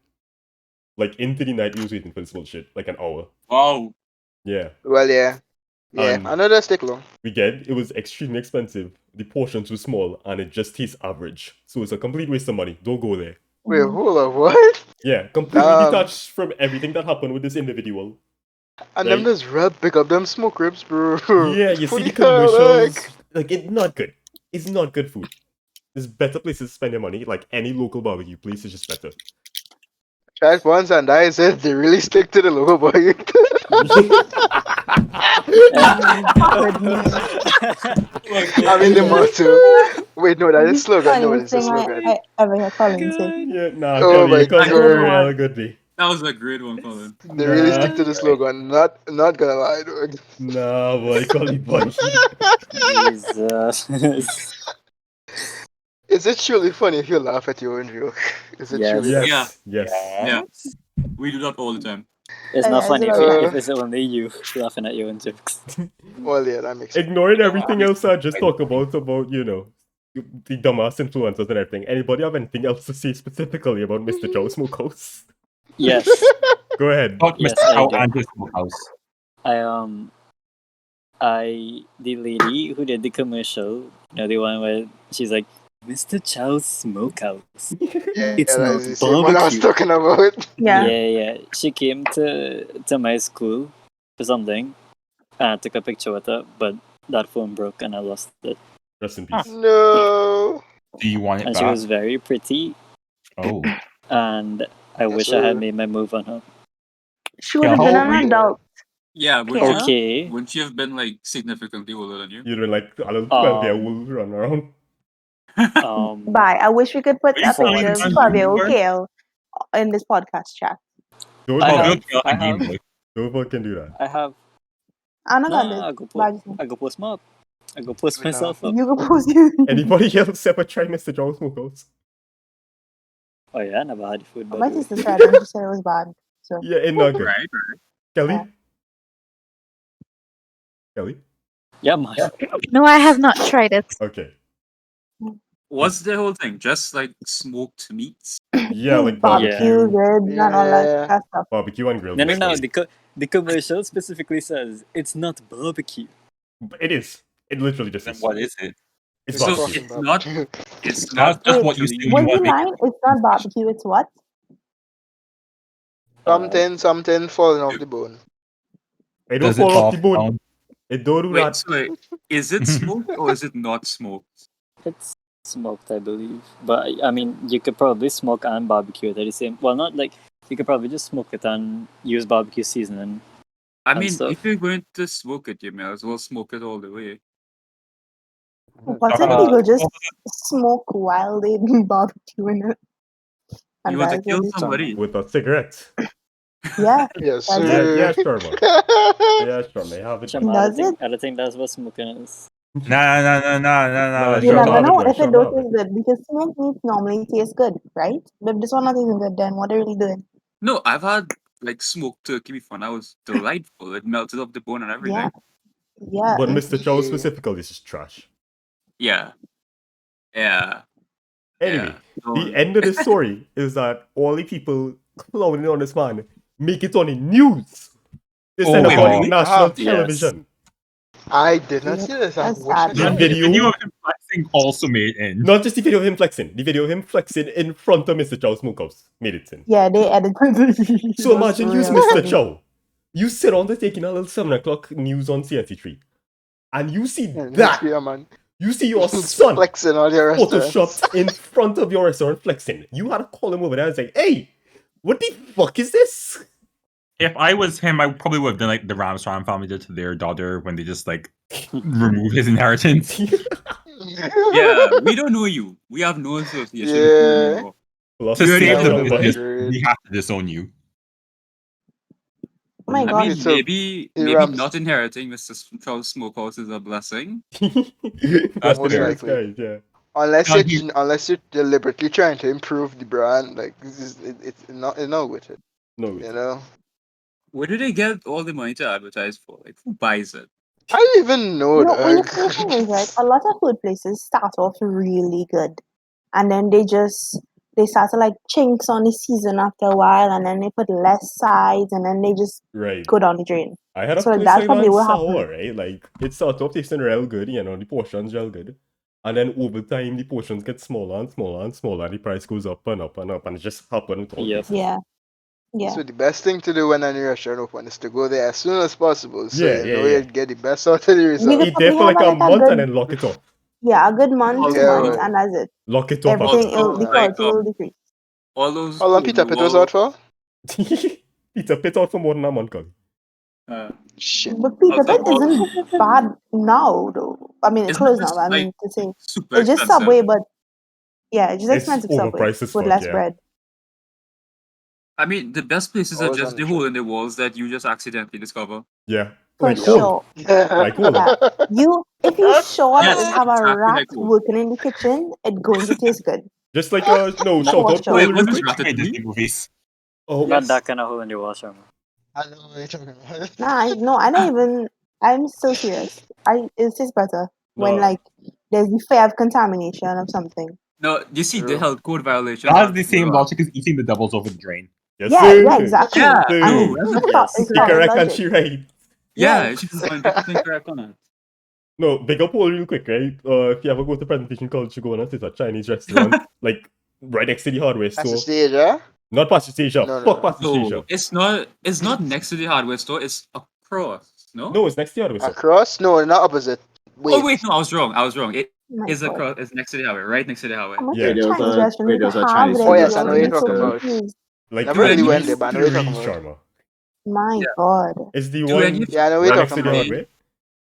Like into the night, we was waiting for this bullshit, like an hour. Wow. Yeah, Well, yeah. I know that stick long. we get it was extremely expensive. The portions were small, and it just tastes average. So it's a complete waste of money. Don't go there. Wait, hold on, what? Yeah, completely detached from everything that happened with this individual. And them just pick up them smoke ribs, bro. Yeah, you see the Hell, commercials. Like it's not good. It's not good food. There's better places to spend your money. Like any local barbecue place is just better. Tried once and I said they really stick to the logo, boy. I mean the motto. Wait, no, that is slogan. No, it's a slogan. I ever hear Colin say. Yeah, nah, Oh Collie, my you can't God. go real good, be. That was a great one, Colin. They really stick to the slogan. Not gonna lie, dude. Nah, boy, Collie, boy. Jesus. Is it truly funny if you laugh at your own joke? Is it Yes. truly? Yes, yes. Yeah. We do that all the time. It's not Is funny it if it's only you laughing at your own jokes. Well, yeah, that makes sense. Ignoring everything else I just talk about, you know, the dumbass influencers and everything. Anybody have anything else to say specifically about Mr. Joe Smokehouse? Yes. Go ahead. Fuck Yes, Mr. I Chow do. and his smokehouse. The lady who did the commercial, you know, the one where she's like, Mr. Chow's Smokehouse. It's yeah, not that's the same one I was barbecue. talking about. Yeah. She came to my school for something, and I took a picture with her, but that phone broke and I lost it. Rest in peace. No. Do you want it And back? she was very pretty, Oh. and I Yes, wish I had sir. made my move on her. She would have been how an adult. Yeah, Yeah. Okay. wouldn't you have been like significantly older than you? You'd been like a little 12-year-old run around. Bye. I wish we could put Are you a picture of saying Fabio you were? KL in this podcast chat. Don't I fucking have- Game Boy. don't fucking do that. I have I'm not no, gonna I go post my up. I go post Good myself up. You go post you. Anybody else ever try Mr. Joe Smokehouse? Oh yeah, I never had food. by My the way. sister tried and she said it was bad. So Yeah, it's not good. Right. Kelly? Yeah. Kelly? Yeah, man. No, I have not tried it. Okay. What's the whole thing? Just like smoked meats? Yeah, like barbecue, ribs, and all that Yeah. stuff. barbecue and grilled. No. basically. The commercial specifically says it's not barbecue. It is. It literally just Then is. what is it? It's So barbecue. it's not. It's That's not. just what you actually- see What when do you you make mind? It's not barbecue, it's what? Something falling off the bone. I don't Does it fall off fall the bone. down? It don't do Wait, that. so like, is it smoked or is it not smoked? It's smoked, I believe. But I mean, you could probably smoke and barbecue it at the same. Well, not like you could probably just smoke it and use barbecue seasoning. I And mean, stuff. if you're going to smoke it, you may as well smoke it all the way. What if people just smoke while they barbecuing it? And You want to that's kill what they- somebody? With a cigarette. Yeah, Yes, That's Yeah, it. yeah, sir. Sharma. Yeah, Sharma. You have it. Sharma, Does I don't think that's what smoking is. No. Nah, you Sharma never have it, know man. if it Sharma don't have it. taste good because smoked meat normally tastes good, right? But if this one not tasting good, then what are really doing? No, I've had like smoked turkey before, and that was delightful. It melted off the bone and everything. Yeah, But it's- Mr. Chow Yeah. specifically is just trash. Yeah. Anyway, Go the on. end of the story is that all the people clowning on this man make it on the news. They Oh, send wait, it on really? national Yes. television. I did not see this. I That's wish I sad. The did. video, of him flexing also made in. not just the video of him flexing, the video of him flexing in front of Mr. Chow's smokehouse made it in. yeah, they edited. So imagine you's Mr. Chow. You sit on the taking a little 7 o'clock news on CNT3. And you see that. Yeah, man. You see your son Flexing all your restaurants. photoshopped in front of your restaurant flexing. You had to call him over there and say, hey, what the fuck is this? If I was him, I probably would have done like the Ramsram family did to their daughter when they just like remove his inheritance. Yeah, we don't know you. We have no association. Yeah. with Lost To his save seat that the in would've the been business, bus. great. we have to disown you. Oh my you. I god. mean, So, maybe hey, maybe Rams. not inheriting Mr. Chow's smokehouse is a blessing. That's Most the likely. disguise, yeah. Unless you're deliberately trying to improve the brand, like this is it's not with it. No, You know. Where do they get all the money to advertise for? Like, who buys it? I don't even know No, when you that. see thing is right, a lot of food places start off really good, and then they start to like chinks on the season after a while, and then they put less sides, and then they just right. go down the drain. I had a So place that's like probably that in what Sour, happened. right? Like, it started off tasting real good, you know, the portions real good. And then over time, the portions get smaller and smaller and smaller, and the price goes up and up and up, and it just happened with all Yep. places. Yeah, yeah. So the best thing to do when a new restaurant open is to go there as soon as possible, so Yeah, you yeah, know yeah. you get the best out of the You result. could Eat there probably for have like a month good, and then lock it off. yeah, a good month, Also, 2 Yeah, months, right. and that's it. Lock it up Everything, after. the like, quality will decrease. all those How long Peter Pitt was out for? Peter Pitt out for more than a month, Collie. Shit. But Peter Also, Pitt isn't bad now, though. I mean, it's Isn't closed this, now. I like, mean, to say super it's just expensive? Subway, but yeah, it's just It's expensive Subway overpriced as with fuck, less yeah. bread. I mean, the best places are Always just on the the hole train. in the walls that you just accidentally discover. Yeah. For Like hole. sure. Like hole. Yeah. If you sure Yes, that you have a exactly rat like hole. working in the kitchen, it's going to taste good. Just like, no, shout For out sure. Paul Wait, real was this quick. Disney Ratatouille? movies. Oh, Not Yes. that kind of hole in the wall, Sharma. I know what you're talking about. Nah, I don't even. I'm so serious. It tastes better when No. like there's the fear of contamination of something. No, you see, the True. health code violations. That has are the same zero. logic as eating the doubles over the drain. Yes, Yeah, sir. yeah, exactly. Yeah, Sir. no, that's It's, Yes. it's She solid correct and logic. she right. yeah, Yes. she's 100% correct on that. No, big up Paul real quick, right? If you ever go to presentation college, you go on it's a Chinese restaurant, like right next to the hardware That's store. the stage, huh? Not past the station. No, no, Fuck no. past the station. No, it's not next to the hardware store, it's across, no? No, it's next to the hardware store. Across? No, not opposite. Oh wait, no, I was wrong. It My is God. across, it's next to the hardware, right next to the hardware. How much Yeah. a There was Chinese a- restaurant wait, you there was a have Chinese that Oh, you yes, I know all what you're get so talking about. confused? Like Never really any- went there, but I know what you're talking three, about. Sharma. My Yeah. God. It's the Do one any- Yeah, I know what right you're next to talking the about. hardware.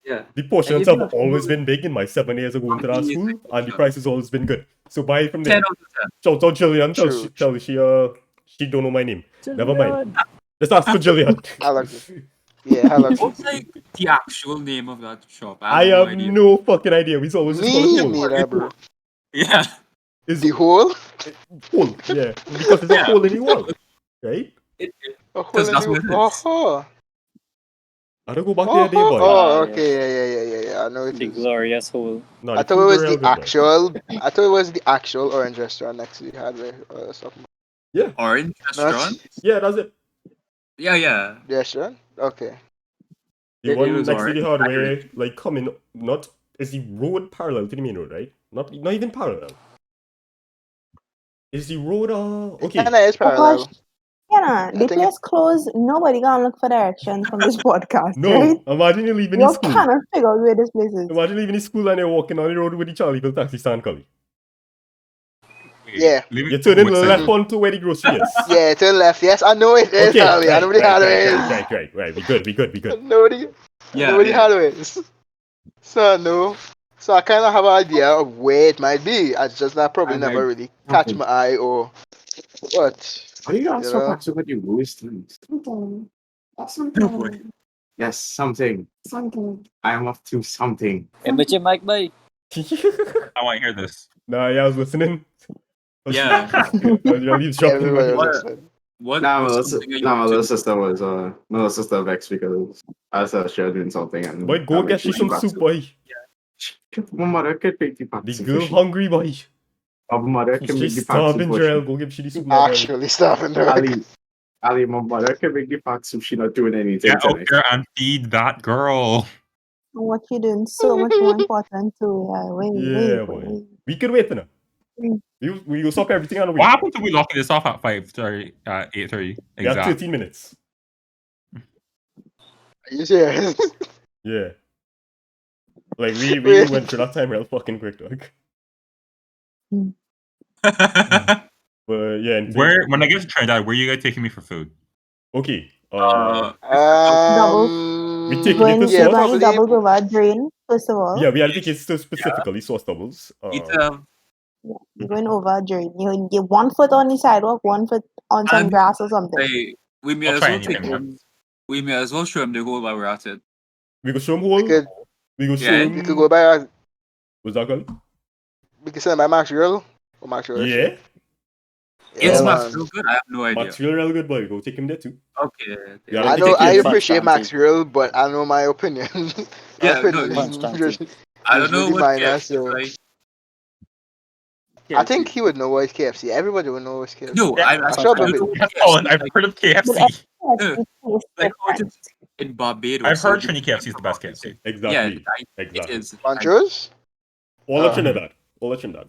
Yeah. The portions Any- have always been big in my 7 years ago into that Amazing. school, and the price has always been good. So buy it from 10 there. out of 10. Shout out Jillian, True. tell she don't know my name. Never mind. Let's ask for Jillian. I like it. Yeah, I like What's it. like the actual name of that shop? I have no have idea. no fucking idea. We always just call it Me hole. neither, bro. Yeah. It's The hole? hole, yeah. Because it's a Yeah. hole in the wall. Right? A hole Because in that's the what it is. Oh, I don't go back there, day boy. oh, yeah. okay, yeah. I know it The is. glorious hole. No, I the thought it food was real the good, man. actual. I thought it was the actual orange restaurant next to the hardware or something. Orange restaurant? Yeah, that's it. Yeah. The restaurant? Okay. The It one was next to orange. the hardware, like coming not is the road parallel to the main road, right? Not even parallel. Is the road It okay? kinda is Oh parallel. gosh. Yeah, The think place closed. Nobody gonna look for directions from this podcast, No, right? imagine you leaving You the school. cannot figure out where this place is. Imagine leaving the school and you're walking on the road with the Charlieville taxi stand, Collie. Yeah. You turn in left onto where the grocery is. Yeah, turn left. Yes, I know it is, Okay, Harley. I know where the highway is. right. We good. I know where the highway is. So I know. So I kind of have an idea of where it might be. I just not probably Okay. never really catch my eye or what. Why are you guys You so know? much about your voice things? Oh boy. Something. Yes, something. Something. I am up to something. But your mic, boy. I want to hear this. Nah, yeah, I was listening. Yeah. I'll leave shopping. Everybody What? was listening. What? Nah, my was little, something you nah, my wanted little to- sister was my little sister vexed because I said she was doing something and Boy, go I get you some back soup, to- boy. My mother could make the The girl hungry, boy. My mother can make She's the starving, soup. Jarrell. Go give she the soup, now, boy. Actually stopping there. Ali, my mother can make the pack soup. She not doing anything Get out tonight. there and feed that girl. What you doing so much more important too. Yeah, boy. We could wait now. Mm. We will stop everything on the What way. happened to we locking this off at 8:30? We have Exact. 13 minutes. Are you serious? Yeah. Like, we Wait. went through that time real fucking quick, dog. But, yeah. When I get to Trinidad, where are you guys taking me for food? Okay. We take going little to sauce. going double over drain first of all. Yeah, we had to take it specifically sauce doubles. You're going over drain. You get 1 foot on the sidewalk, 1 foot on some And, grass or something. Hey, we may I'll as try well anything take him. We may as well show him the hole while we're at it. We go show him whole. We go show Yeah. him. We could go by. What's that called? We could send by Max Grill or Max Grill. Yeah. Is man. Max real good? I have no idea. Max real good, boy. Go take him there too. Okay. Yeah, I take know. it I easy. appreciate Max Grill, but I know my opinion. Yeah, no, I don't know really what minor, KFC so. is like. I think he would know what is KFC. Everybody would know what is KFC. No, Yeah, I'm sure I don't about know it. what Colin, KFC I've like. heard of KFC. Like how it is in Barbados. I've heard so Trini KFC is the best KFC. Exactly. Yeah, it is. Montrose? All of Trinidad. All of Trinidad.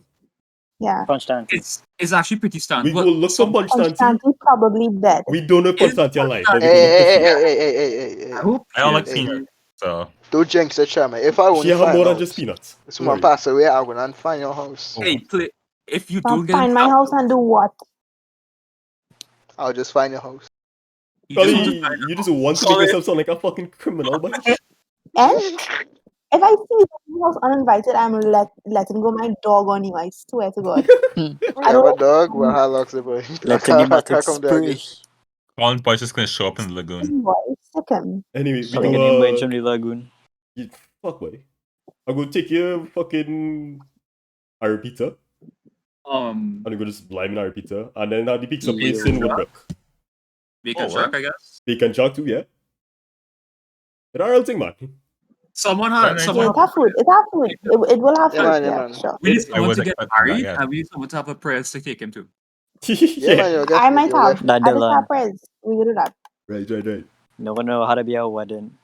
Yeah. It's actually pretty standard. We go look some Punch Stanty. Constantly probably dead. We don't know Punch Stanty alive, but we Hey, go look to see. hey. I hope I don't like Hey. peanuts, so. Don't jinx it, Sharma. If I She won't have more find than out, just peanuts. someone pass away, I'm gonna find your house. Hey, if you Now don't get find my house and do what? I'll just find your house. Collie, you just want to make yourself sound like a fucking criminal, but And if I see your house uninvited, I'm letting go my dog on you. I swear to God. You have a dog? Well, how long's the boy? Let any matic Come there again. spray. Colin's boy's just gonna show up in the lagoon. Boy, sick him. anyway, we So like an go. invite from the lagoon. Fuck, boy. I go take your fucking our pizza. And I go just lime in our pizza, and then the pizza place in Woodbrook. Bacon Shark, I guess. Bacon Shark too, yeah. It's our thing, man. Someone Yeah, had it have food. It have food. It will have Yeah, food. man, yeah, Yeah, man. sure. We need I someone was to get expecting that, married, yeah. and we need someone to have a prayers to take him to. Yeah, man, you'll get I might you'll have. get- That I just Dylan. have friends. We will do that. Right. No one know how to be a wedding.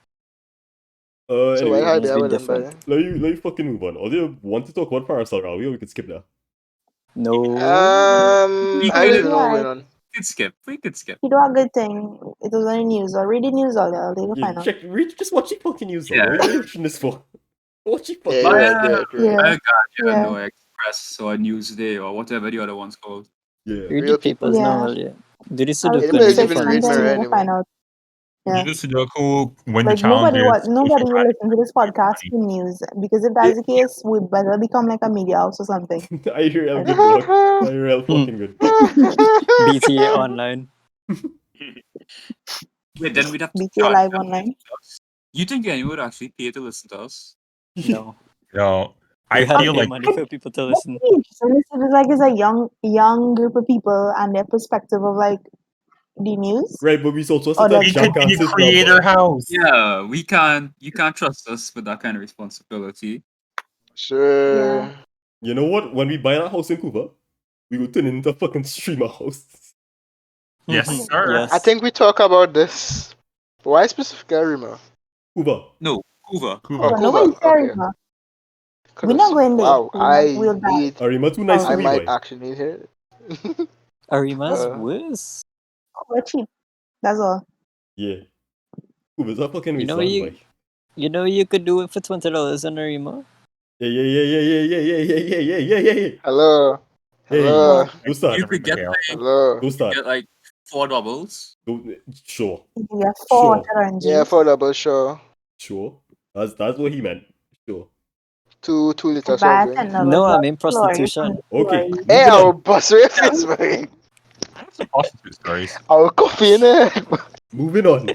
So Anyway, why needs I to be would different. let you fucking move on. Or do you want to talk about Parasol Rawi, or we could skip that? No. I don't know what's going on. We could skip. You do a good thing. It was on the news. Or read the news all day. They will Yeah, find out. just watch the fucking news. Yeah. What are you watching this for? Watch the fucking Yeah, But, you're right. Yeah. I got Yeah. no Express or Newsday or whatever the other one's called. Yeah. Read Real the papers Yeah. now. Yeah. Do this I'll Sudoku Anybody and check even stuff. read something. Mirror You will anyway. find out. Yeah. Do the Sudoku, win the Like nobody challenges. nobody will listen to this podcast for news because if that's the case, we better become like a media house or something. I hear real good, dog. I hear real fucking good. BTA online. Wait, then we'd have to BTA charge live them. online. You think anyone would actually pay to listen to us? No. No, We I had to feel pay like money for people to listen. So this is like it's a young group of people and their perspective of like the news. Right, but we also Oh, said that that's we could be jackasses a now, creator boy. house. Yeah, we can't. You can't trust us with that kind of responsibility. Sure. Yeah. You know what? When we buy that house in Cuba, we will turn it into a fucking streamer house. Yes, sir. Yes. I think we talk about this. Why specifically Rima? Cuba. No, Hoover. Cuba. Oh, But Cuba. nobody's Okay. there. We're not going there. Wow, We'll die. Arima too nice Oh, for I me, might boy. actually need it. Arima's Uh, worse. We're cheap. That's all. Yeah. Who was that fucking You know Wasteland you- boy? You know you could do it for $20 on a remote. Yeah. Hello. Hey, Hello. go start. You could get Everybody else. Hello. Go start. get like 4 doubles. Go, sure. You can get 4 Sure. oranges. Yeah, for double show. Sure. That's what he meant. Sure. 2 liter Buy soft drink. $10 No, I'm worth in of Florida prostitution. Okay. Florida. Hey, moving I'll on. bust your face, man. I have some prostitute stories. I'll coffee in it. Moving on.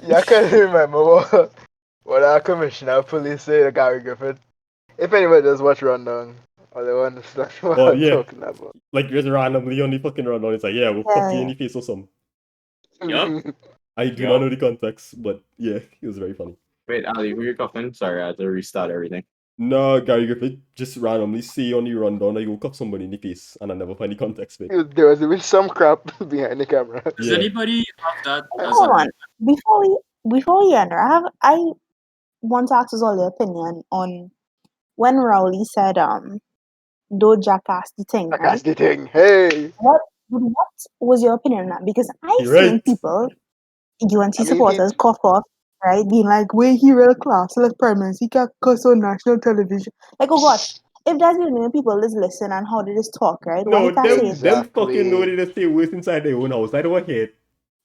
Yeah, I can't remember what our commissioner of police said, Gary Griffith. If anybody does watch Rundown, or they understand what Oh, I'm yeah. talking about. Like just randomly on the fucking rundown. It's like, yeah, we'll coffee in the face or something. Yup. I do Yeah. not know the context, but yeah, it was very funny. Wait, Ali, were you coughing? Sorry, I had to restart everything. No, Gary Griffith just randomly see on the rundown I go cuff somebody in the face and I never find the context for it. There was even some crap behind the camera. Does Yeah. anybody have that as Hold a on. Before we end, I want to ask us all your opinion on when Rowley said don't jackass the thing, right? That's the thing. Hey. What was your opinion on that? Because I've You're seen right. people, UNC I mean, supporters, cough, right? Being like, wait, he real class, like permanence, he can't cuss on national television. Like, oh gosh, if there's million people just listen and how they just talk, right? Why No, he can't say it? them fucking know Exactly. they just stay worse inside their own house. I don't want to hear it.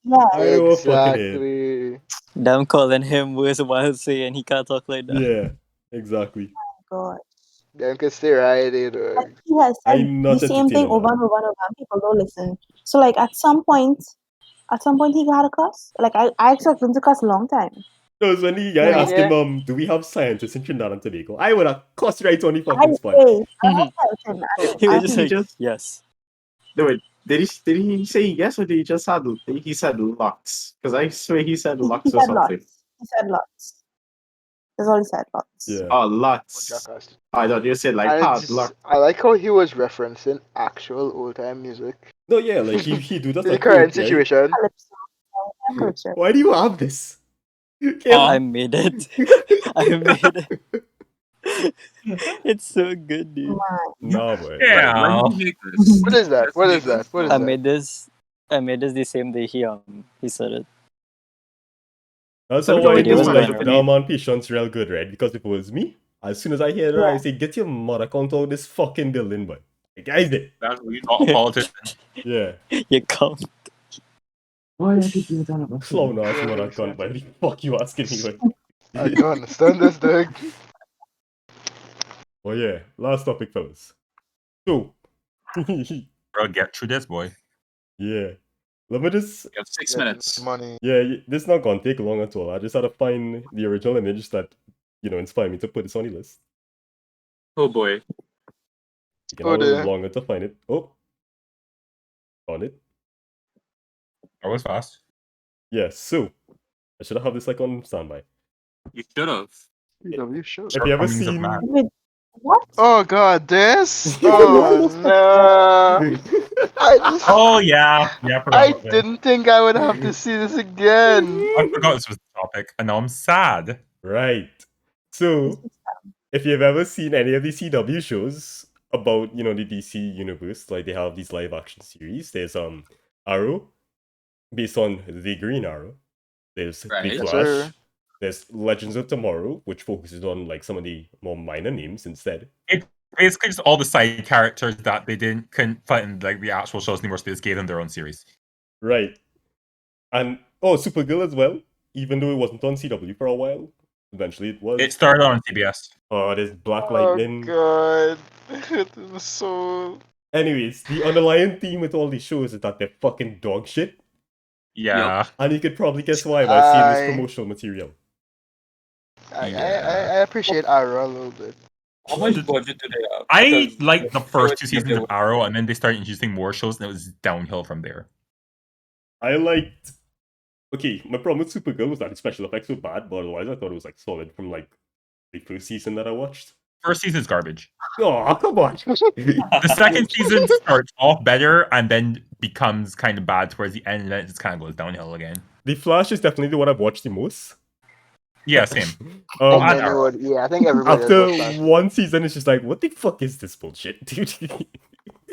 Yeah. I don't want fucking hear it. Exactly. Them calling him worse while saying he can't talk like that. Yeah, exactly. God. Them can stay right there, Like, dog. he has said I'm not the same thing entertaining over that. and over and over, and people don't listen. So, like, at some point, he got a cuss. Like, I expect him to cuss a long time. Because when the guy I mean, asked yeah. him, do we have scientists in Trinidad and Tobago? I would have cussed right on the I fucking spot. say, I don't tell him. He I was think just he like, just- yes. No, wait, did he say yes or did he just had he said Lux? Because I swear he said He Lux or said something. lots. He said lots. That's all he said, lots. Yeah. Oh, Lux. Jackass. I thought you said like And hard it's Lux. I like how he was referencing actual old time music. No, yeah, like he do that In the like current quote, right? situation. Calypso. Calypso. Why do you have this? I made it. I made it. It's so good, dude. Nah, boy. Yeah. When you make this, What is that? let's What make is that? this What is I that? made this. I made this the same day he said it. That's Let how me go I with know this one, like right? the man patience real good, right? Because if it was me, as soon as I hear that, I say, get your mother count out this fucking building, boy. Like, guys, it. That's really not a politician. Yeah. You come. Why did you do that? Clown ass Yeah, mother makes cunt, sense. boy. What the fuck you asking me, boy? I don't understand this, dog. Oh yeah, last topic, fellas. So, Bro, get through this, boy. yeah. Let me just, You have 6 Getting minutes. Money. yeah, this not gonna take long at all. I just had to find the original image that, inspired me to put this on the list. Oh boy. Taking Oh, a little dear. longer to find it. Oh, found it. I was fast. Yeah, so, I should have this like on standby. You should have. PW show. Have you ever Shortcomings of seen... man. Wait, what? Oh god, this? You Oh this no. I just Oh yeah, I forgot I about this. didn't think I would have to see this again. I forgot this was the topic, and now I'm sad. Right. So, if you've ever seen any of the CW shows about, the DC universe, like they have these live action series, there's Arrow, based on the Green Arrow. There's Right. The Yes, Flash. sir. There's Legends of Tomorrow, which focuses on like some of the more minor names instead. Basically, just all the side characters that they couldn't put in like the actual shows anymore, so they just gave them their own series. Right. And Supergirl as well, even though it wasn't on CW for a while. Eventually it was. It started on CBS. There's Black Oh Lightning. god. It was so Anyways, the underlying theme with all these shows is that they're fucking dog shit. Yeah. And you could probably guess why by seeing this I- promotional material. I Yeah. appreciate Arrow a little bit. How much budget do they have? I Because liked the first 2 if seasons they of Arrow, and then they started introducing more shows, and it was downhill from there. I liked... Okay, my problem with Supergirl was that the special effects were bad, but otherwise I thought it was like solid from like the first season that I watched. First season's garbage. Oh, come on! The second season starts off better, and then becomes kind of bad towards the end, and then it just kind of goes downhill again. The Flash is definitely the one I've watched the most. Yeah, same. Um, and Then it Arrow. would- yeah, I think everybody has after watched Flash. one season, it's just like, what the fuck is this bullshit, dude?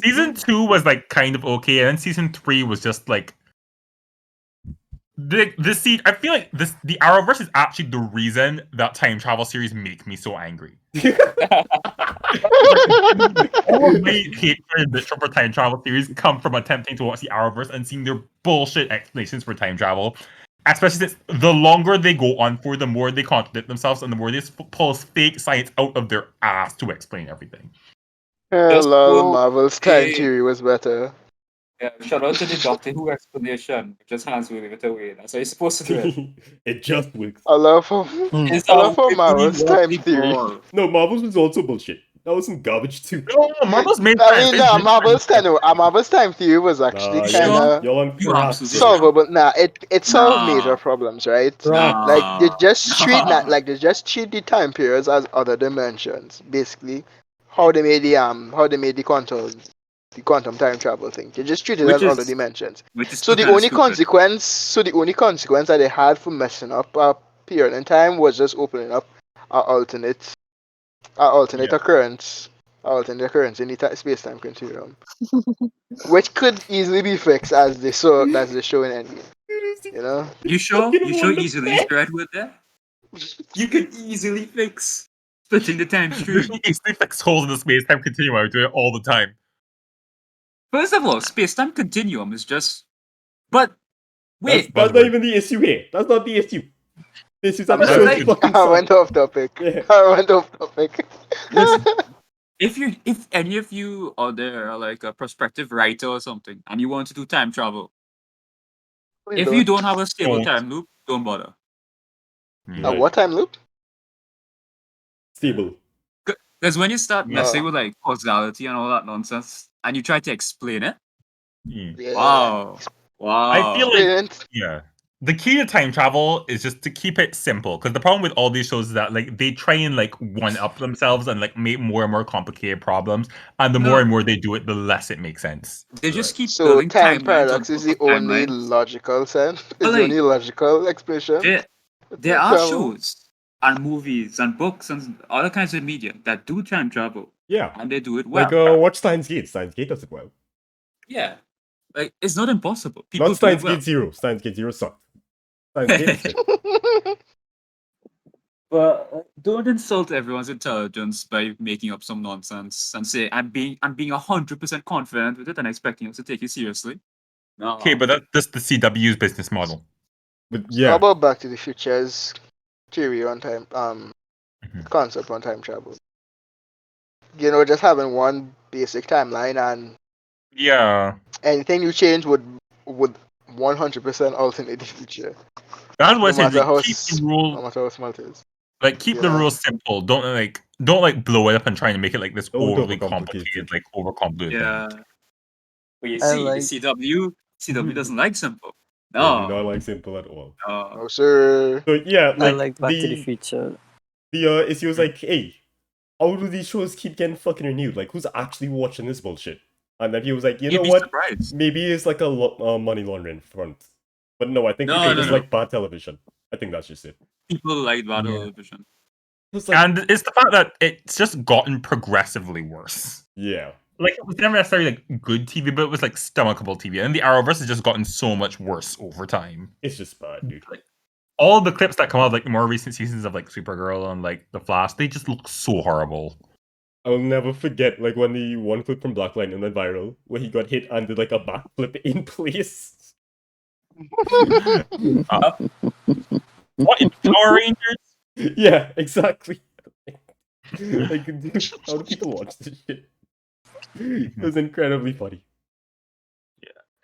Season 2 was like kind of okay, and then season 3 was just like I feel like the Arrowverse is actually the reason that time travel series make me so angry. All of my hatred and for time travel series come from attempting to watch the Arrowverse and seeing their bullshit explanations for time travel. Especially since the longer they go on for, the more they contradict themselves and the more they pull fake science out of their ass to explain everything. Just Lol, go Marvel's time play- theory was better. Yeah, shout out to the Doctor Who explanation. Just hands will leave it away. That's how you're supposed to do it. It just works. I love how It's I love how really Marvel's what time the theory. ball. No, Marvel's was also bullshit. That was some garbage too. No, Marvel's made I sense. mean, nah, Marvel's time theory was actually Nah, kind of y'all on You crack. absolutely bro. sure? solvable. Nah, it solved major Nah. problems, right? Crack. Like they just treat Nah. they just treat the time periods as other dimensions. Basically, how they made the quantum time travel thing. They just treat it as other dimensions. Which is So the kinda only stupid. consequence that they had for messing up a period in time was just opening up an alternate occurrence in the space-time continuum, which could easily be fixed as they show in Endgame. You know, You sure? Fucking You sure wonder easily pet. spread with that? You can easily fix splitting the time You stream. can easily fix holes in the space-time continuum. I do it all the time. First of all, space-time continuum is just. But wait, That's not even the issue here. That's not the issue. This is that the But show like- fucking I went suck. off topic. Yeah. I went off topic. listen, if any of you out there are like a prospective writer or something, and you want to do time travel, if you don't have a stable Don't. time loop, don't bother. A what time loop? Stable. Because when you start Yeah. messing with like causality and all that nonsense, and you try to explain it, Yeah. wow. I feel like Brilliant. the key to time travel is just to keep it simple. Because the problem with all these shows is that like they try and like one up themselves and like make more and more complicated problems, and the more and more they do it, the less it makes sense. They just keep So building time timelines paradox on is top the of only timelines. logical sense. But, Is the like, only logical explanation. There Time are travel. shows and movies and books and other kinds of media that do time travel, Yeah. and they do it well. Like watch Steins Gate. Steins Gate does it well. Yeah, like it's not impossible. People Not do it Steins well. Gate Zero. Steins Gate Zero sucked. Steins Gate is good. But don't insult everyone's intelligence by making up some nonsense and say I'm being 100% confident with it and expecting us to take it seriously. No. Okay, but that's just the CW's business model. But How yeah. about Back to the Future's theory on time, Mhm. concept on time travel? You know, just having one basic timeline and Yeah, anything you change would 100% alternate the future. that's what No I said. matter how Keep the rule, no matter how smart it is. like keep the Yeah. rules simple. Don't like blow it up and try to make it like this Don't overly overcomplicate complicated, it. like overcomplicated Yeah. thing. But you I see, like- CW doesn't like simple. I do No. not like simple at all. No. No, sir. So yeah, I like like Back to the Future. the issue was like, hey, how do these shows keep getting fucking renewed? Like, who's actually watching this bullshit? And then he was like, you You'd know be what? surprised. Maybe it's like a money laundering front. But no, I think No, people no, just no. like bad television. I think that's just it. People like bad Yeah. television. It's like, And it's the fact that it's just gotten progressively worse. yeah. Like it was never necessarily like good TV, but it was like stomachable TV. And the Arrowverse has just gotten so much worse over time. It's just bad, dude. Like, all the clips that come out of like the more recent seasons of like Supergirl and like The Flash, they just look so horrible. I'll never forget like when the one clip from Black Lightning went viral where he got hit and did like a backflip in place. What in Power Rangers? Yeah, exactly. Like, dude, how do people watch this shit? It was incredibly funny.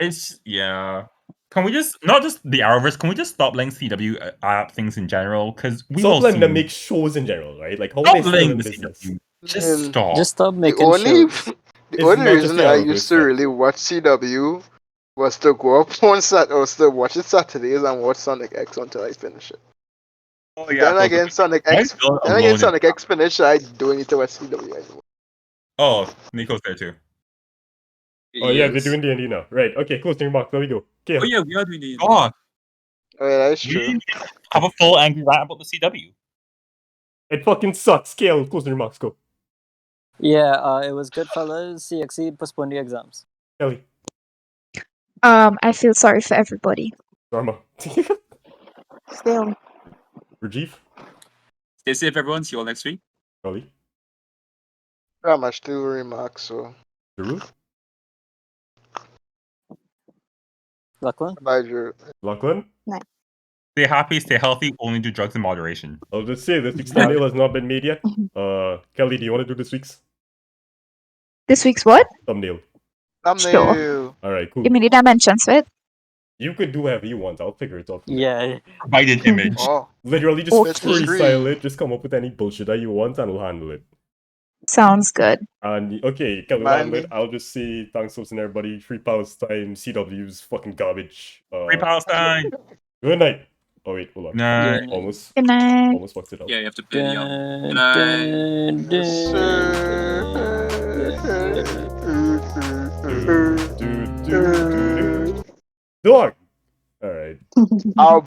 It's Can we just not just the Arrowverse? Can we just stop letting CW app things in general? Because we all Stop letting them seen- make shows in general, right? Like, how are stop they still letting in the business? CW. Just stop. Just stop The making only shows. It's the only not just reason the I Arrowverse used to stuff. really watch CW was to go up on watch it Saturdays and watch Sonic X until I finish it. Oh Then again, Sonic X finished, I don't need to watch CW anymore. Oh, Nico's there too. Oh yeah, they're Yes. doing D&D now. Right, okay, closing remarks, there we go. Okay. Oh yeah, we are doing the. God, Oh yeah, that's we true. need to have a full angry rant about the CW. It fucking sucks. Kale, closing remarks, go. Yeah, it was good, fellas. CXE postponed the exams. Kelly. I feel sorry for everybody. Sharma. Stay home. Rajiv. Stay safe, everyone. See you all next week. Collie. Not much to remark, so Jarool. Lachlan? bye, Drew. Lachlan. Stay happy, stay healthy, only do drugs in moderation. I'll just say this week's thumbnail has not been made yet. Kelly, do you want to do this week's This week's what? thumbnail? Thumbnail. Alright, cool. Give me the dimensions for it. You could do whatever you want. I'll figure it out. from there. Yeah. Provide an image. Oh, Literally just Okay. freestyle it. Just come up with any bullshit that you want and we'll handle it. Sounds good. And okay, Kelly, we'll handle it. I'll just say thanks for listening, everybody. Free Palestine, CW's fucking garbage. Free Palestine. Good night. Oh wait, hold on. No. Almost Good night. almost fucked it up. Yeah, you have to play the Dun, Good night. dun, Dog. All right. I'll